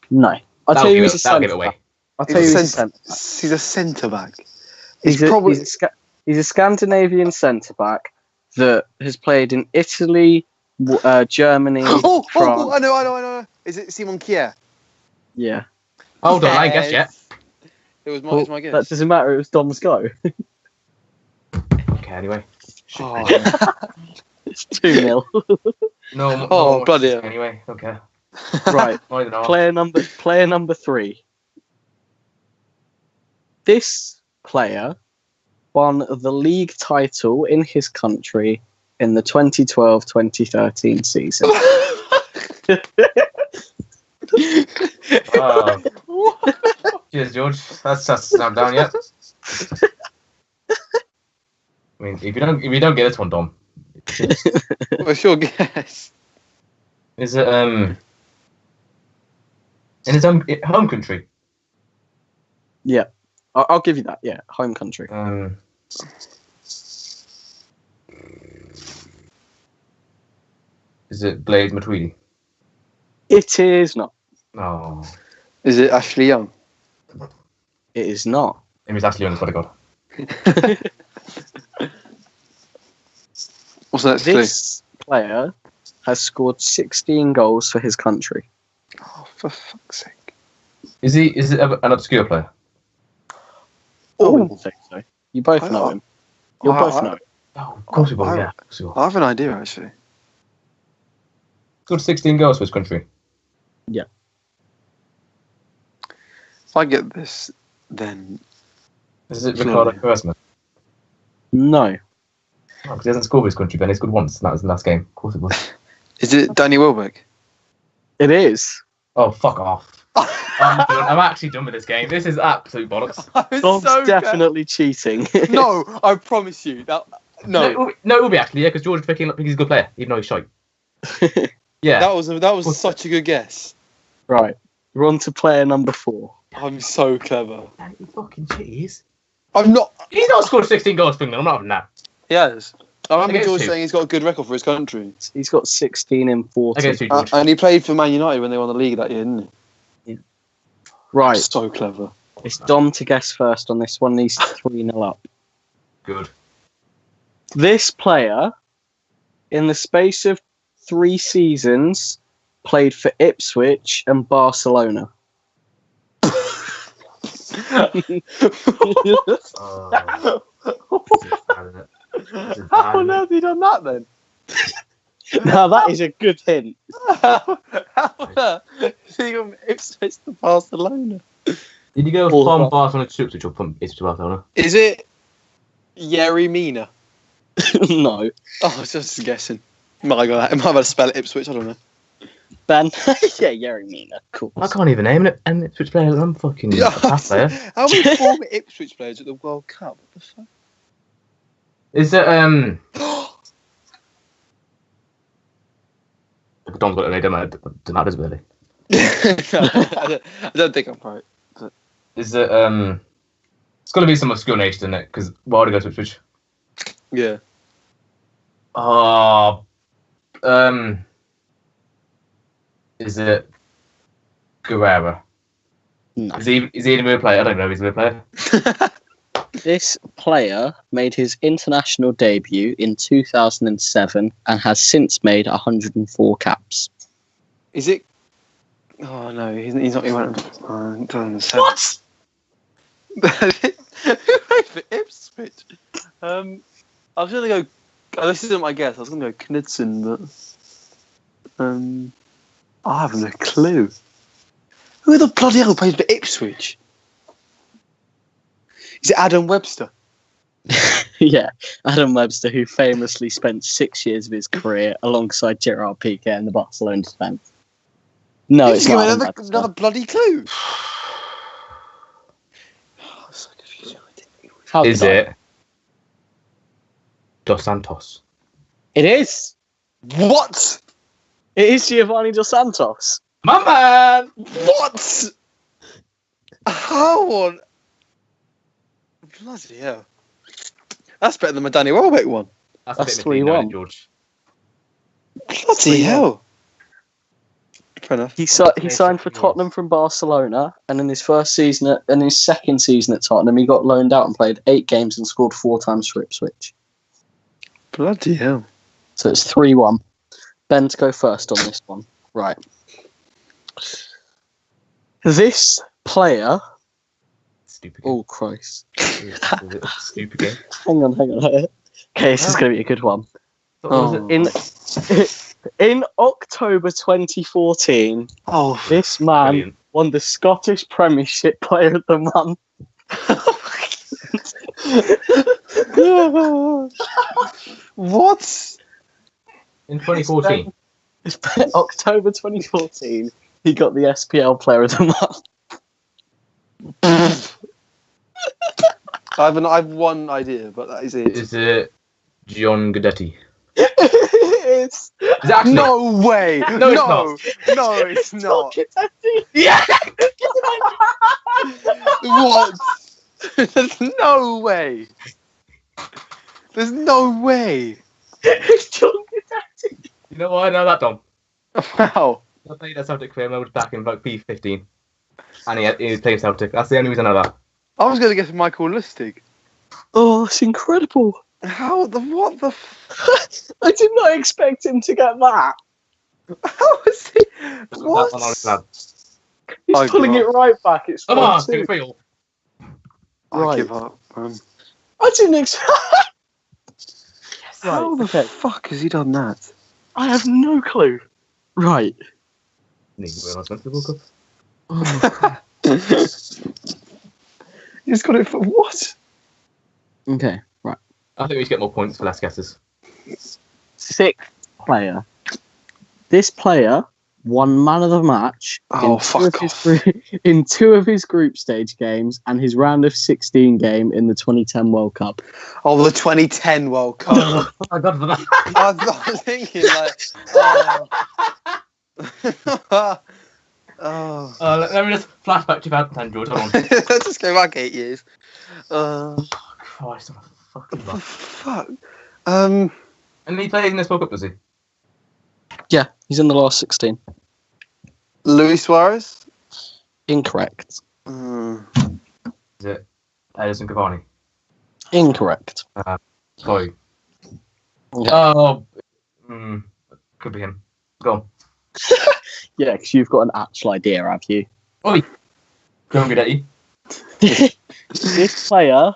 No. I'll tell you he's a that'll give centre it away. back. I'll tell you he's a centre back. He's a centre back. He's a Scandinavian centre back that has played in Italy, Germany, France. I know. Is it Simon Kjær? Yeah. Hold on, I ain't guessed yet. It was my guess. That doesn't matter. It was Dom's go. Okay, anyway. Oh. It's 2-0. No. Bloody hell. Anyway, okay. Right. Player number 3. This player won the league title in his country in the 2012-2013 season. Cheers, George. That's not down yet. I mean, if you don't get this one, Dom. What's your guess? Is it in his own home country? Yeah, I'll give you that. Yeah, home country. Is it Blade Matuidi? It is not. No. Is it Ashley Young? It is not. It was Ashley Young, swear to God. What's the next This player has scored 16 goals for his country. Oh, for fuck's sake. Is it an obscure player? I wouldn't think so. You both know him. You'll both know him. Oh, of course we will, yeah. I have an idea, actually. Scored 16 goals for his country. Yeah. If I get this, then... Is it Ricardo Quaresma? No. Oh, because he hasn't scored for his country, Ben. He scored once, and that was in the last game. Of course it was. Is it Danny Welbeck? It is. Oh, fuck off. I'm actually done with this game. This is absolute bollocks. Dom's definitely cheating. No, I promise you. No, it will be actually, yeah, because George picking up, he's a good player, even though he's shite. Yeah. That was such a good guess. Right. We're on to player number 4. I'm so clever. You fucking cheese. I'm not. He's not scored 16 goals for England. I'm not having that. He has. I remember Against George who? saying he's got a good record for his country. He's got 16 in 40. Against you, George. And he played for Man United when they won the league that year, didn't he? Right. So clever. It's Dom to guess first on this one. He's 3-0 up. Good. This player, in the space of 3 seasons, played for Ipswich and Barcelona. How on earth have you done that then? Now that is a good hint. How on earth? So you got Ipswich to Barcelona. Did you go from Barcelona to Ipswich or from Ipswich to Barcelona? Is it Yerry Mina? No. Oh, I was just guessing. Might have to spell it Ipswich, I don't know. Ben? Yeah, Yerry Mina. Cool. I can't even name it. And Ipswich player. I'm fucking half player. How many former Ipswich players at the World Cup? What the fuck? Is it Dom's got it. It doesn't matter, does it, really? I don't think I'm right. But... Is it, it's got to be some obscure nation, isn't it? Because why would I go to Ipswich? Yeah. Oh, is it Guerrero? No. Is he a real player? I don't know if he's a real player. This player made his international debut in 2007 and has since made 104 caps. Is it? Oh no, he's not. He went. 2007. What? Who played for Ipswich? I was gonna go. Oh, this isn't my guess. I was gonna go Knudsen, but I have no clue. Who the bloody hell plays for Ipswich? Is it Adam Webster? Yeah, Adam Webster, who famously spent 6 years of his career alongside Gerard Piqué in the Barcelona defence. No, it's not Adam Webster. Another bloody clue. I'm so confused. How Is could I? it Dos Santos? It is. What? It is Giovanni Dos Santos. My man! What? How on? Bloody hell. That's better than my Danny Welbeck one. That's That's a bit misleading, 3-1. George. Bloody hell. Fair enough. He signed for Tottenham from Barcelona, and in his second season at Tottenham, he got loaned out and played 8 games and scored 4 times for Ipswich. Bloody hell. So it's 3-1. Ben to go first on this one. Right. This player... Stupid game. Oh, Christ. Is it a stupid game? Hang on. Okay, this is going to be a good one. Oh. In October 2014, this man Brilliant. won the Scottish Premiership Player of the Month. What? In 2014. October 2014, he got the SPL Player of the Month. I have one idea, but that is it. Is it John Guidetti? It's Is it actually? No way! No, it's not. Yeah. What? There's no way. There's no way. It's John Guidetti. You know why I know that, Dom? Wow. I played at Celtic for him. I was back in like P15. And he was playing Celtic. That's the only reason I know that. I was going to guess Michael Lustig. Oh, it's incredible. What the I did not expect him to get that. how is he? That's What? an honest lad. He's I pulling give it right back. It's Come on, 4-2. give it real. I Right. give up. I didn't expect. How the okay. fuck has he done that? I have no clue. Right. Need to realise when to the World Cup. He's got it for what? Okay. Right. I think we should get more points for less guesses. 6th player. This player won Man of the Match in 2 of his group stage games and his round of 16 game in the 2010 World Cup. Oh, the 2010 World Cup. Oh my god, for that. I was not thinking like. Let me just flash back to 2010, George. Hold on. Let's just go back 8 years. Christ, I'm a fucking What the bug. fuck? And he played in this World Cup, does he? Yeah, he's in the last 16. Luis Suarez? Incorrect. Is it Edison Cavani? Incorrect. Sorry. Okay. Oh, could be him. Go on. Yeah, because you've got an actual idea, have you? Oi! John Guidetti. This player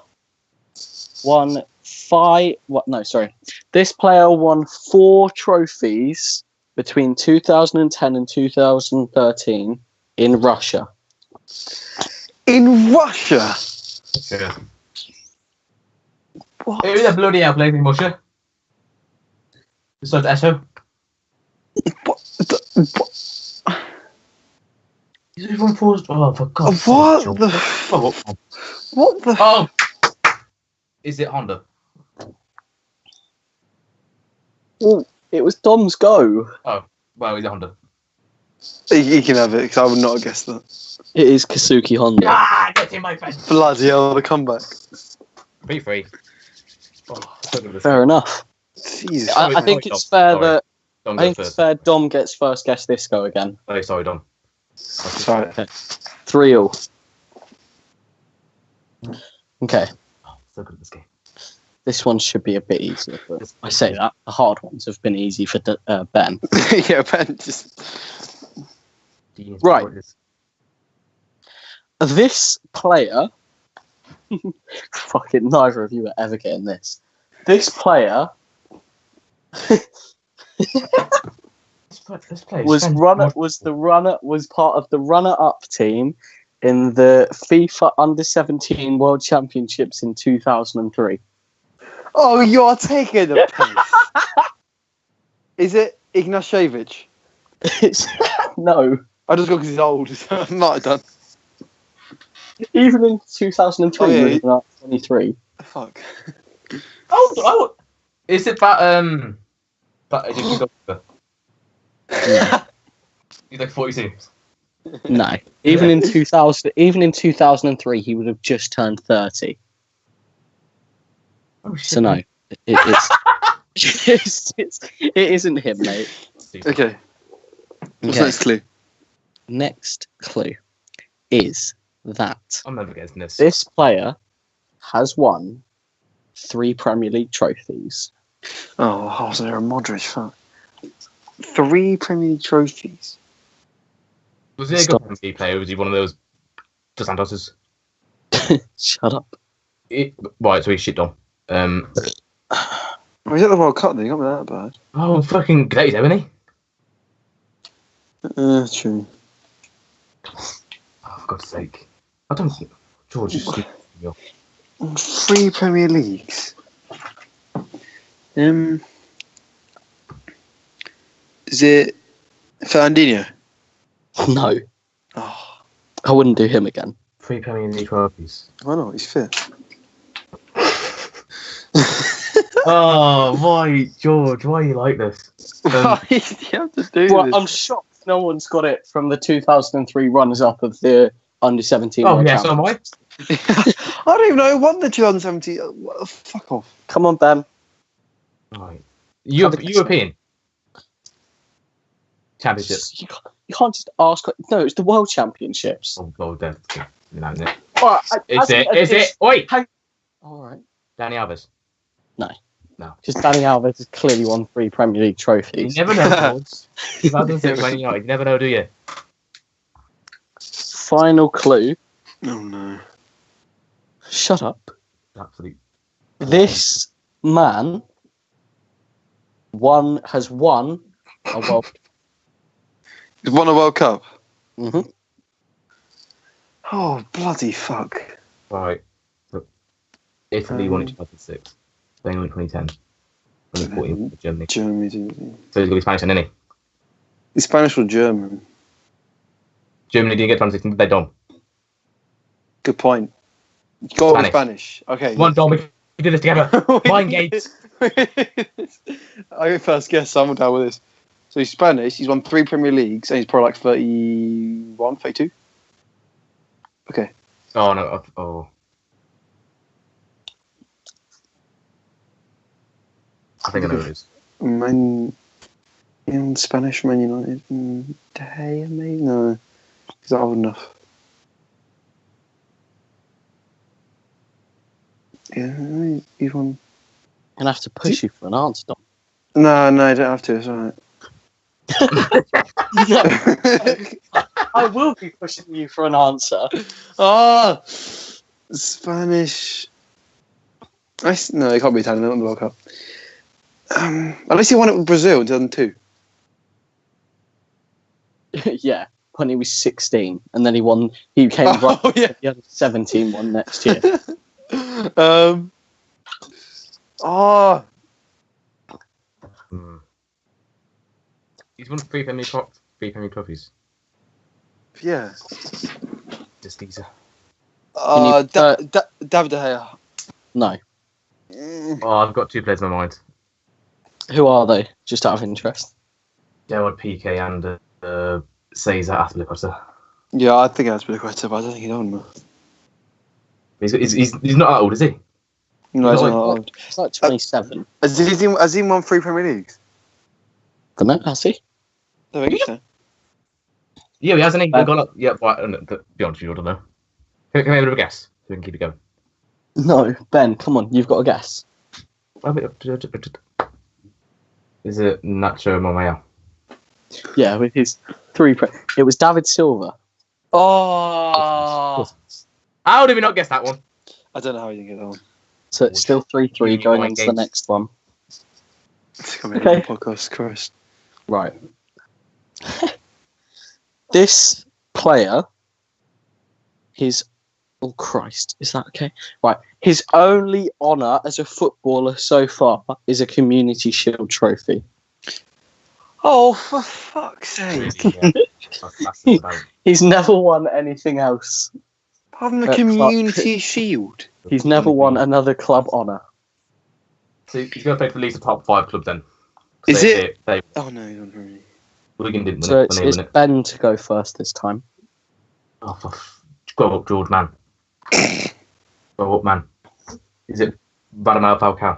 won 5. What? No, sorry. This player won 4 trophies between 2010 and 2013 in Russia. In Russia? Yeah. What? Who the bloody hell plays in Russia? Besides Esso? He's won 4. Oh, for God's sake. What the? What the? Oh! Is it Honda? It was Dom's go. Well, he's a Honda. You can have it, because I would not have guessed that. It is Kazuki Honda. Ah, get in my face. Bloody hell, the comeback. 3-3. Oh, Fair enough. Jesus. I think it's fair Sorry. that Dom I think goes it's fair Dom gets first guess this go again. Oh, sorry, Dom. Sorry. 3-3. Okay. Oh, so good at this game. This one should be a bit easier. But I say that. The hard ones have been easy for Ben. Yeah, Ben just... Right. This player... Fucking neither of you are ever getting this. This player... was part of the runner-up team in the FIFA Under-17 World Championships in 2003. Oh, you're taking the piss. Is it Ignashevich? No. I just got because he's old. I might have done. Even in 2003, Oh, yeah. he was not 23. Fuck. Oh, is it that Egyptian goalkeeper? He's like 42. No. Even in 2003, he would have just turned 30. Oh, shit. So no, it isn't him, mate. Okay. What's Okay. next clue? Next clue is that I'm never getting this. this player has won 3 Premier League trophies. Oh, Jose Modric. Fuck. 3 Premier League trophies. Was he a good MVP player? Was he one of those Dos Santos's? Shut up. Right, so he's shit on. Oh, he's at the World Cup then. He can't be that bad. Oh, fucking great, isn't he? True. Oh, for God's sake. I don't think George is stupid. 3 Premier Leagues. Is it Fernandinho? No, Oh, I wouldn't do him again. 3 Premier League trophies. why not? He's fit. Oh, why, George? Why are you like this? Why do you have to do Well, this? I'm shocked no one's got it from the 2003 runners-up of the Under-17 Oh, World yeah, so am I. I don't even know who won the 2017. Fuck off. Come on, Ben. Right. European Championships. You can't just ask. No, it's the World Championships. Oh, God, that's isn't it? All right, Is it? Oi! All right. Danny Alves. Because Danny Alves has clearly won 3 Premier League You trophies. never know, George. 2006 Man United. You never know, do you? Final clue. Oh no. Shut up. Absolutely. This man has won a World. He's won a World Cup. Mm-hmm. Oh bloody fuck. Right. So, Italy won in 2006. Spain won in 2010. 2014 for Germany. Germany. So he's going to be Spanish, then, isn't he? He's Spanish or German? Germany didn't get 2016, they don't. Good point. Go with Spanish. Spanish. Okay. Come on, Dom, we can do this together. Mind games. I go first guess, so I'm down with this. So he's Spanish, he's won 3 Premier Leagues, and he's probably like 31, 32? Okay. Oh, no. Oh. I think I know who it is. In Spanish, Man United. De Gea, maybe? No. Is that old enough? Yeah, he's won. I'm gonna have to push you for an answer, Dom. No, you don't have to. It's alright. I will be pushing you for an answer. Oh, Spanish. No, it can't be Italian. They won the World Cup. At least he won it with Brazil in 2002. Yeah, when he was 16, and then he came right. Oh yeah. The other 17 one next year. Oh, He's won 3 Premier League trophies. yeah. Just these. David De Gea. No. Oh, I've got 2 players in my mind. Who are they? Just out of interest. Gerard Piqué and Cesar Azpilicueta. Yeah, I think that's pretty quite tough. I don't think he's on now. He's not that old, is he? No, he's He's not like- old. It's like 27. Has he won 3 Premier Leagues? Don't know, has he? I think so. Yeah, he hasn't. He Ben. got up. Yeah, right. To be honest with you, I don't know. Can we have a bit of a guess so we can keep it going? No, Ben, come on, you've got a guess. Is it Nacho Momea? Yeah, with his 3. It was David Silva. Oh! How did we not guess that one? I don't know how you get that one. So it's still 3-3 going on to the next one. It's coming Okay. on the podcast, Christ. Right. This player, oh Christ, is that okay? Right. His only honour as a footballer so far is a Community Shield trophy. Oh, for fuck's sake. That's about- He's never won anything else. Having the Community Shield. He's never won another club honour. So he's going to play for at least the top 5 clubs then. Is it? They, Oh, no, he's on Premier League. Wigan didn't win So it. it's, When they it's won it. Ben to go first this time. Oh, go up, George, man. Go up, man. Is it Radamel Falcao?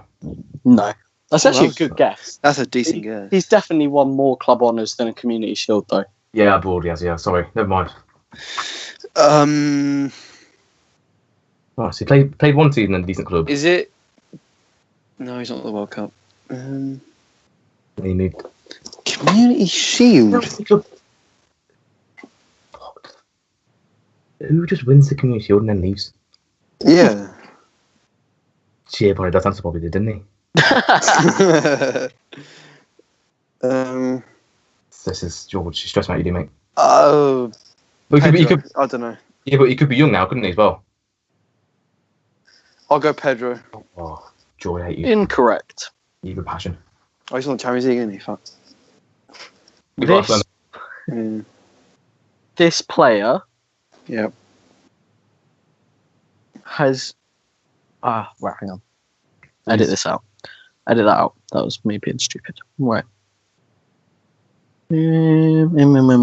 No. That's Oh, actually that's- a good guess. That's a decent guess. He's definitely won more club honours than a Community Shield, though. Yeah, abroad, yes, yeah. Sorry, never mind. Oh, so he played one season in a decent club. Is it? No, he's not at the World Cup. And he moved. Community Shield. Who just wins the Community Shield and then leaves? Yeah. Cheer probably does. That's probably did, didn't he? This is George. You stress me out, you do, mate. Oh, But he Pedro. could, I don't know. yeah, but he could be young now, couldn't he, as well? I'll go Pedro. Oh, George, I hate you. Incorrect. You have a passion. Oh, he's on the Champions League, isn't he? Fuck. This, Yeah. this player Yep. has... right, hang on. Edit this out. Edit that out. That was me being stupid. Right. Don't worry,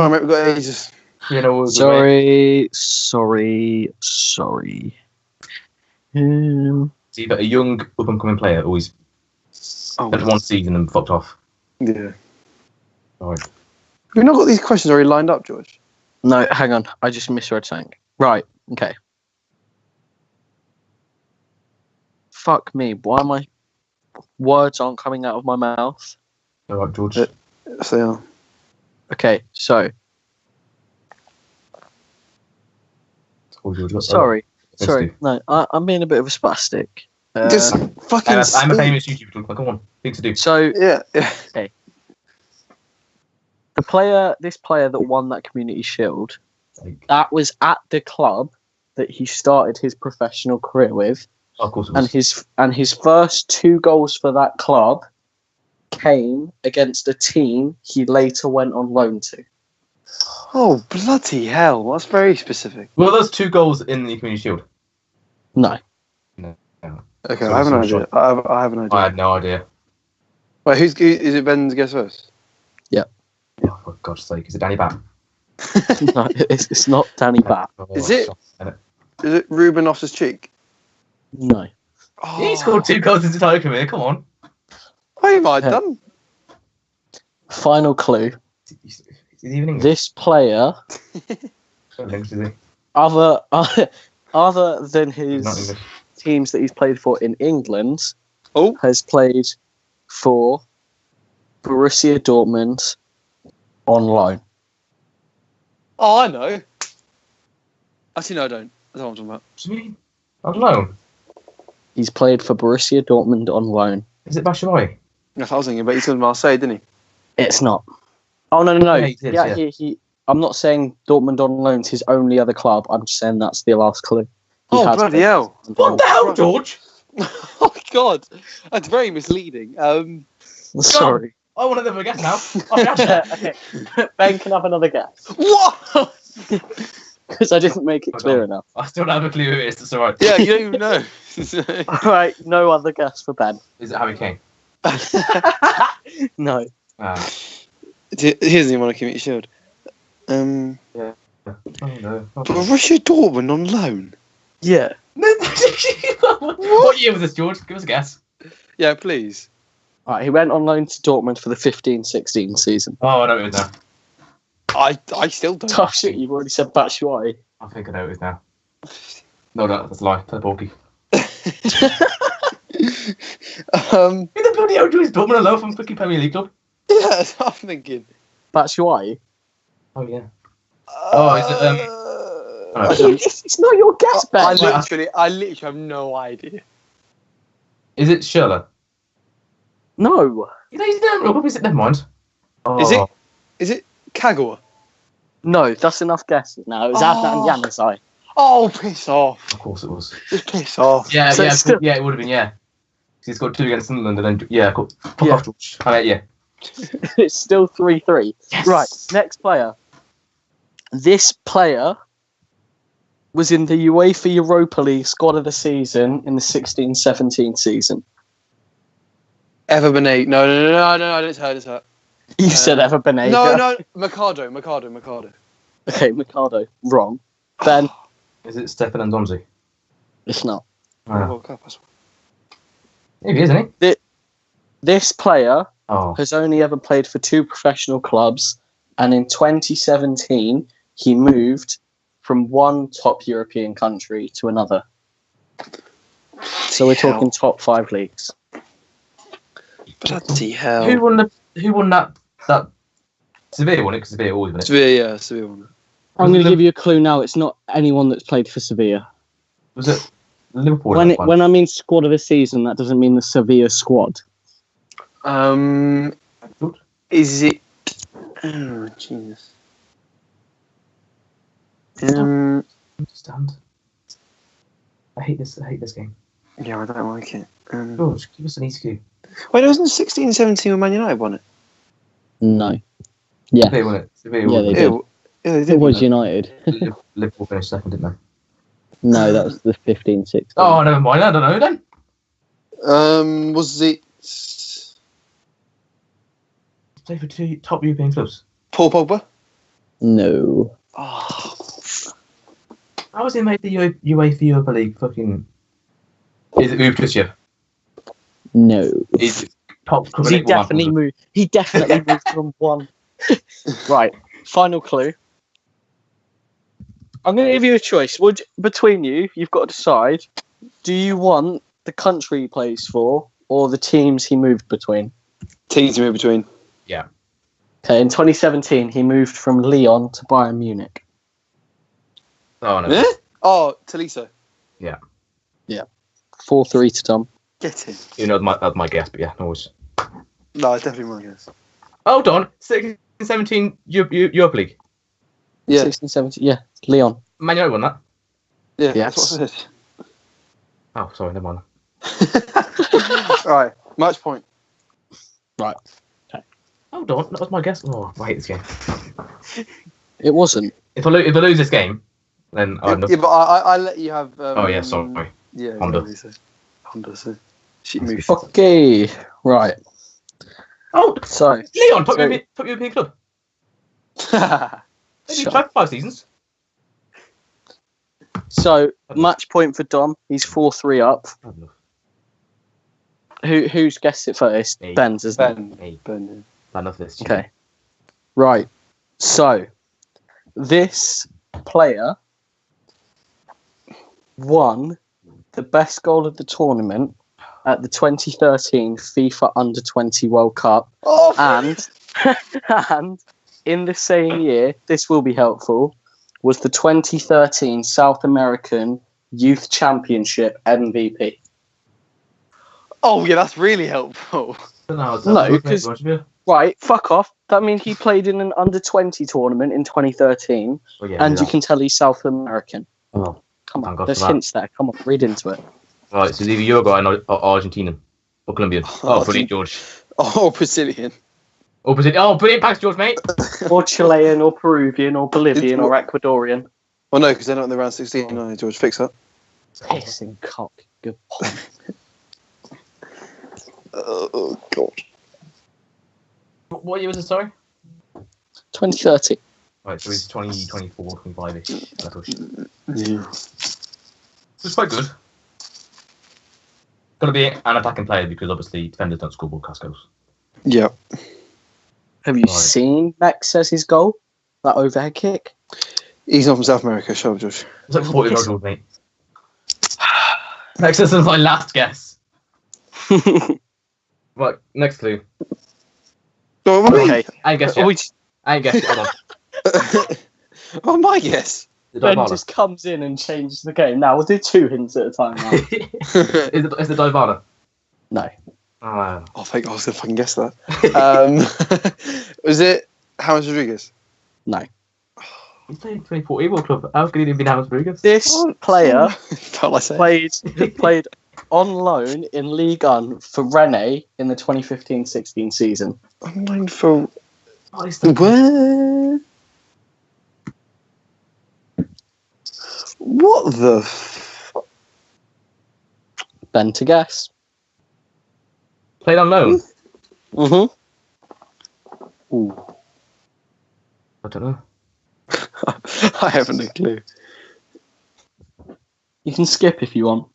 mate, we've got ages. You know, Sorry. It's either a young, up-and-coming player or he's Oh, had one season and fucked off. yeah. Sorry. We've not got these questions already lined up, George. No, hang on. I just misread something. Right. Okay. Fuck me. Why my words aren't coming out of my mouth? All right, George. Yes, they are. Okay, so Oh, George. sorry. Let's Sorry. do. No, I'm being a bit of a spastic. Just fucking. I'm a speak. famous YouTuber. Come on, things to do. So Yeah. this player that won that Community Shield, Like, that was at the club that he started his professional career with, of course, it and was. his first 2 goals for that club came against a team he later went on loan to. Oh, bloody hell. That's very specific. Well, there's 2 goals in the Community Shield. No. Okay, So I have an some idea. shot. I have an idea. I had no idea. Wait, is it Ben's guess first? Oh, for God's sake, is it Danny Bat? No, it's not Danny Bat. Oh, Is it? shot. Is it Ruben Loftus-Cheek? No. Oh, He scored 2 goals in his entire career. Come on. What have I done? Final clue. Is he even English? This player, Not English, is he? other than Not his English. teams that he's played for in England, Oh. has played for Borussia Dortmund on loan. Oh, I know. Actually, no, I don't. I don't know what I'm talking about. What do you mean? I don't know. He's played for Borussia Dortmund on loan. Is it Batshuayi? That's what I was thinking, but he's in Marseille, didn't he? It's not. Oh, no. Yeah, he did, yeah. He, I'm not saying Dortmund on loan's his only other club. I'm just saying that's the last clue. He Oh, has bloody played hell. on What loan. the hell, George? Oh, God. That's very misleading. Sorry. I want another guess now. I've had that. Okay. Ben can have another guess. What? Because I didn't make it clear enough. I still don't have a clue who it is. It's all right. Yeah, you don't even know. All right, no other guess for Ben. Is it Harry Kane? No. He doesn't want to Community Shield. Yeah. Oh no. Borussia Dortmund on loan? Yeah. What year was this, George? Give us a guess. Yeah, please. Right, he went on loan to Dortmund for the 15-16 season. Oh, I know who it is now. I still don't. Oh shit, you've already said Batshuayi. I think I know who it is now. No, that's a lie. That's Porky. Who the bloody hell is Dortmund alone from fucking Premier League club? Yeah, that's what I'm thinking. Batshuayi? Oh yeah. Oh, is it It's not your guess, Ben. I literally have no idea. Is it Schürrle? No. You know, he's never. Is it? Never mind. Oh. Is it Kagawa? No, that's enough guesses now. It was Adnan Januzaj. Oh, piss off. Of course it was. Just piss off. Yeah, So it's still- yeah, it would have been, yeah. He's got 2 against Sunderland and then, yeah, cool. Fuck Yeah. off, George. Yeah. It's still 3-3. Yes. Right, next player. This player was in the UEFA Europa League squad of the season in the 16-17 season. Ever Banega. No, it's hurt. You said Ever Banega. No, Mercado. Okay, Mikado. Wrong. Ben, Is it Stefan Ndonzi? it's not. World Cup, that's Maybe, isn't he? This player Oh. has only ever played for 2 professional clubs, and in 2017 he moved from one top European country to another. So we're talking top 5 leagues. Bloody hell. Who won that? Sevilla won it, because Sevilla always won it. Sevilla won it. I'm going to give you a clue now. It's not anyone that's played for Sevilla. Was it Liverpool? When I mean squad of the season, that doesn't mean the Sevilla squad. Is it... Oh, Jesus. Understand. I hate this game. Yeah, I don't like it. George, give us an easy clue. Wait, it wasn't 16-17 when Man United won it? No. Yeah. Sevilla won it. Sevilla Yeah, won they it. did. Yeah, they It did. was United. Liverpool finished second, didn't they? No, that was the 15-16. Oh, never mind. I don't know then. Was it Play for 2 top European clubs. Paul Pogba? No. Oh, How has he made the UEFA Europa League fucking... Is it moved this year? No. Is it top club? He definitely moved. He definitely moved from one. Right. Final clue. I'm going to give you a choice. Between you, you've got to decide. Do you want the country he plays for or the teams he moved between? teams to move between. Yeah. Okay, in 2017, he moved from Lyon to Bayern Munich. Oh, no. Eh? Oh, Tolisso. 4-3 to Tom. Get in. You know, that's my guess, but yeah, no worries. No, it's definitely my guess. Hold on. 16-17 Europa League. Yeah. 16, 17, yeah, Lyon. Man United won that. Yeah, Yes. that's what I said. Oh, sorry, never mind. Right, match point. Right. Hold on, that was my guess. Oh, I hate this game. It wasn't. If I lose this game, then I'm Yeah, but I let you have. Oh yeah, sorry. Yeah, Honda. Honda. So she moved. Okay, right. Oh, So, Leon, top European club. Maybe Sure. tried for 5 seasons. match point for Dom. He's 4-3 up. Who's guessed it first? Me. Ben's, isn't it? Hey, Ben. enough of this. Okay. Right. So, this player won the best goal of the tournament at the 2013 FIFA Under-20 World Cup. Oh, And in the same year, this will be helpful, was the 2013 South American Youth Championship MVP. oh yeah, that's really helpful. No, because- Right, fuck off. That means he played in an under-20 tournament in 2013, and you can tell he's South American. Oh, Come on, thank God there's for that. hints there. Come on, read into it. right, so it's either Uruguay or Argentinian or Colombian. Oh, brilliant, George. Oh, Brazilian. Oh, brilliant packs, George, mate. Or Chilean, or Peruvian, or Bolivian, or Ecuadorian. Well, no, because they're not in the round 16. No, George, fix that. Pissing cock. Good point. Oh, God. What year was it, sorry? 2030. Right, so he's 24, 25-ish. Yeah. It's quite good. Got to be an attacking player because obviously defenders don't score broadcast goals. Yeah. Have you Right. seen Max's goal? That overhead kick? He's not from South America, shut up, George. It's like 40 years old, mate. Next, this is my last guess. Right, next clue. Oh, Okay. I ain't guessed Are yet. we- I ain't guessed yet. Hold on. Oh, my guess. The Ben Dybala. just comes in and changes the game. Now, we'll do 2 hints at a time now. Is the Dybala? No. Oh, Oh, thank God, I was going to fucking guess that. Was it James Rodriguez? No. he's playing 24 World Club. How could he have been James Rodriguez? This player Felt like saying. played on loan in Ligue 1 for Rennes in the 2015-16 season. Online for. Oh, he's still... Where? What the? Ben to guess. Played on loan? Mm-hmm. Ooh. I don't know. I haven't a clue. You can skip if you want.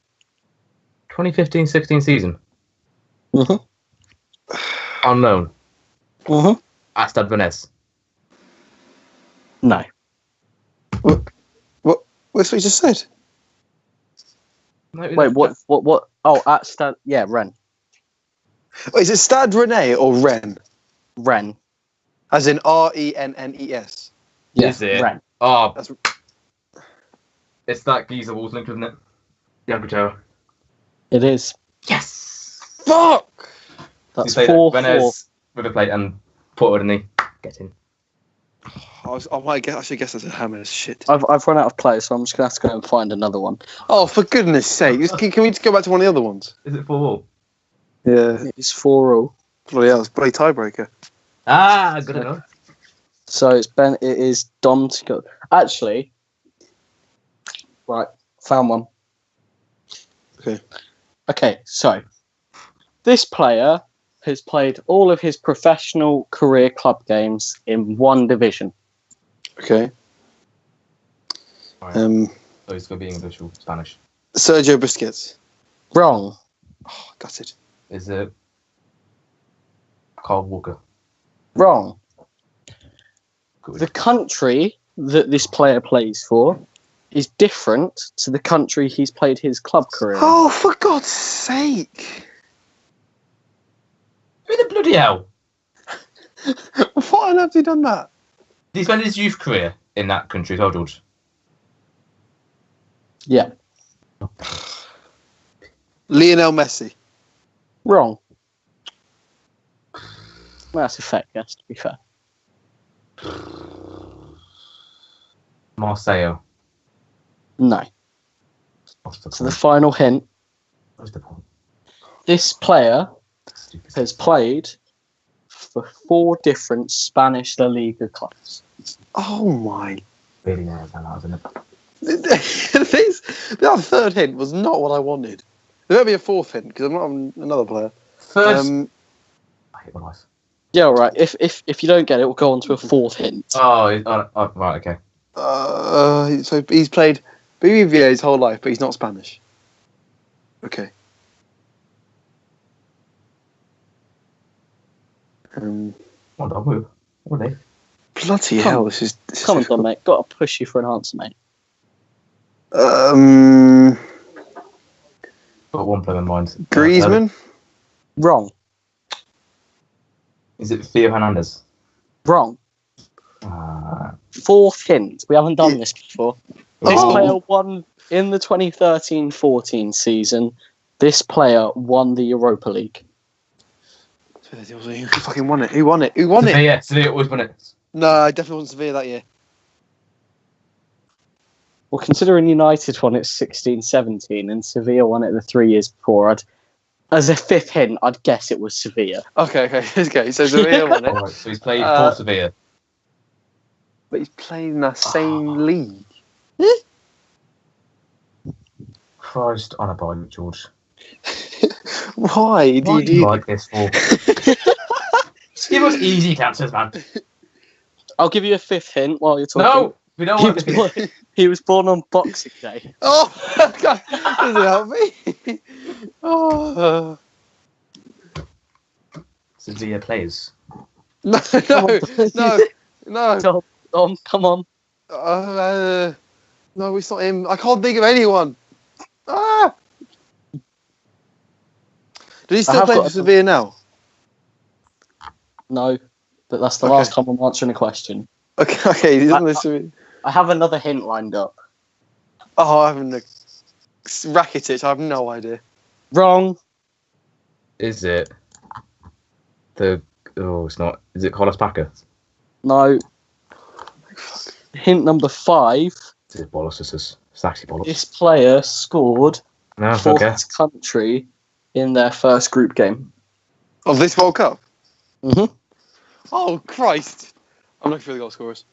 2015-16 season. Mm-hmm. On loan. Mm-hmm. At Stade Rennais. No. What's what you just said? No, Wait, what? Oh, at Stade... Yeah, Rennes. Wait, is it Stade Rennais or Rennes? Rennes. As in Rennes? Yeah, Is it? Rennes. Oh, That's it's that geezer Wolves link, isn't it? Yeah, Butero. It is. Yes! fuck. That's He played 4-4. Rennes, River Plate, and Porto, didn't he? Get in. I should guess that's a hammer. Shit. I've run out of players, so I'm just going to have to go and find another one. Oh, for goodness sake! Can we just go back to one of the other ones? Is it 4-4? Yeah. It's 4-all. Bloody hell! It's bloody tiebreaker. Ah, good enough. So it's Ben. It is Dom to go. Actually, right, found one. Okay. So this player has played all of his professional career club games in one division. Okay. Right. So he's going to be English or Spanish. Sergio Busquets. Wrong. Oh, gutted. Is it Carl Walker? Wrong. Good. The country that this player plays for is different to the country he's played his club career in. Oh, for God's sake! Who the bloody hell? What on earth have you done that? Did he spend his youth career in that country as well, George? Yeah. Lionel Messi. Wrong. Well, that's a fair guess, to be fair. Marseille. No. What's the So the point? final hint, What's the point? this player Stupid. has played for 4 different Spanish La Liga clubs. Oh my! Really narrows that out, isn't it? That third hint was not what I wanted. There might be a fourth hint because I'm not on another player. First. I hate my life. Yeah, all right. If you don't get it, we'll go on to a 4th hint. Oh, right, okay. So he's played BBVA his whole life, but he's not Spanish. Okay. What did I move? What are they? Bloody Come hell! on. This is Come on, Don, difficult. mate. Got to push you for an answer, mate. Got one player in mind. Griezmann. Wrong. Is it Theo Hernandez? Wrong. 4th hint. We haven't done this before. This Oh. player won in the 2013-14 season. This player won the Europa League. Who fucking won it? Who won it? Who won it? Yeah, Sevilla always won it. No, I definitely wasn't Sevilla that year. Well, considering United won it 16-17 and Sevilla won it the 3 years before, as a 5th hint, I'd guess it was Sevilla. Okay. So Sevilla won it, Alright, so he's played for Sevilla. but he's playing in the same league. Christ on a bike, George. Why do Why you do you do? like this for? Just give us easy answers, man. I'll give you a fifth hint while you're talking. No, we don't want this. He was born on Boxing Day. Oh, God, does it help me? Oh, Sevilla players. no, no. Come on. No, it's not him. I can't think of anyone. Ah! Does he still play for Sevilla now? No, but that's the Okay. last time I'm answering a question. Okay, he doesn't listen to me. I have another hint lined up. Oh, I haven't. Rakitic, I have no idea. Wrong. Is it the? Oh, it's not. Is it Carlos Packer? No. Hint number 5. It's bollocks. It's actually bollocks. This player scored No, for okay. his country in their first group game. Of this World Cup? Mm-hmm. Oh, Christ. I'm looking for the goal scorers.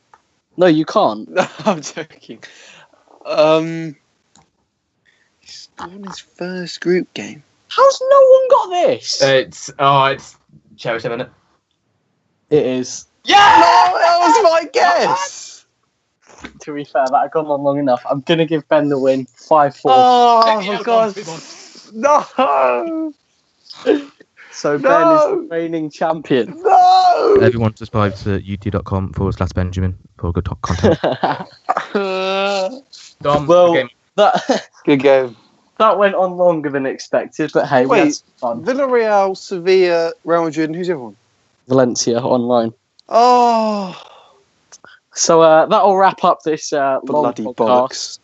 No, you can't. No, I'm joking. He scored his first group game. How's no one got this? It's Cherry 7. It is. No, that was my guess. To be fair, that had gone on long enough. I'm going to give Ben the win. 5-4. Oh, for God's sake. No! So Ben is the reigning champion. No! Everyone subscribe to youtube.com/Benjamin for good content. Dom, Well, game. that Good game. that went on longer than expected, but hey, we had Wait, some fun. Villarreal, Sevilla, Real Madrid, and who's the other one? Valencia online. Oh, So that'll wrap up this long bloody podcast. bollocks.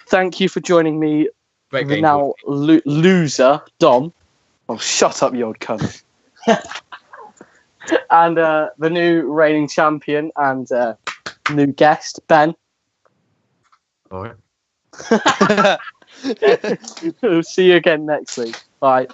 Thank you for joining me, Great the game. now loser, Dom, Oh, shut up, you old cunt. and the new reigning champion and new guest, Ben. All right. We'll see you again next week. Bye.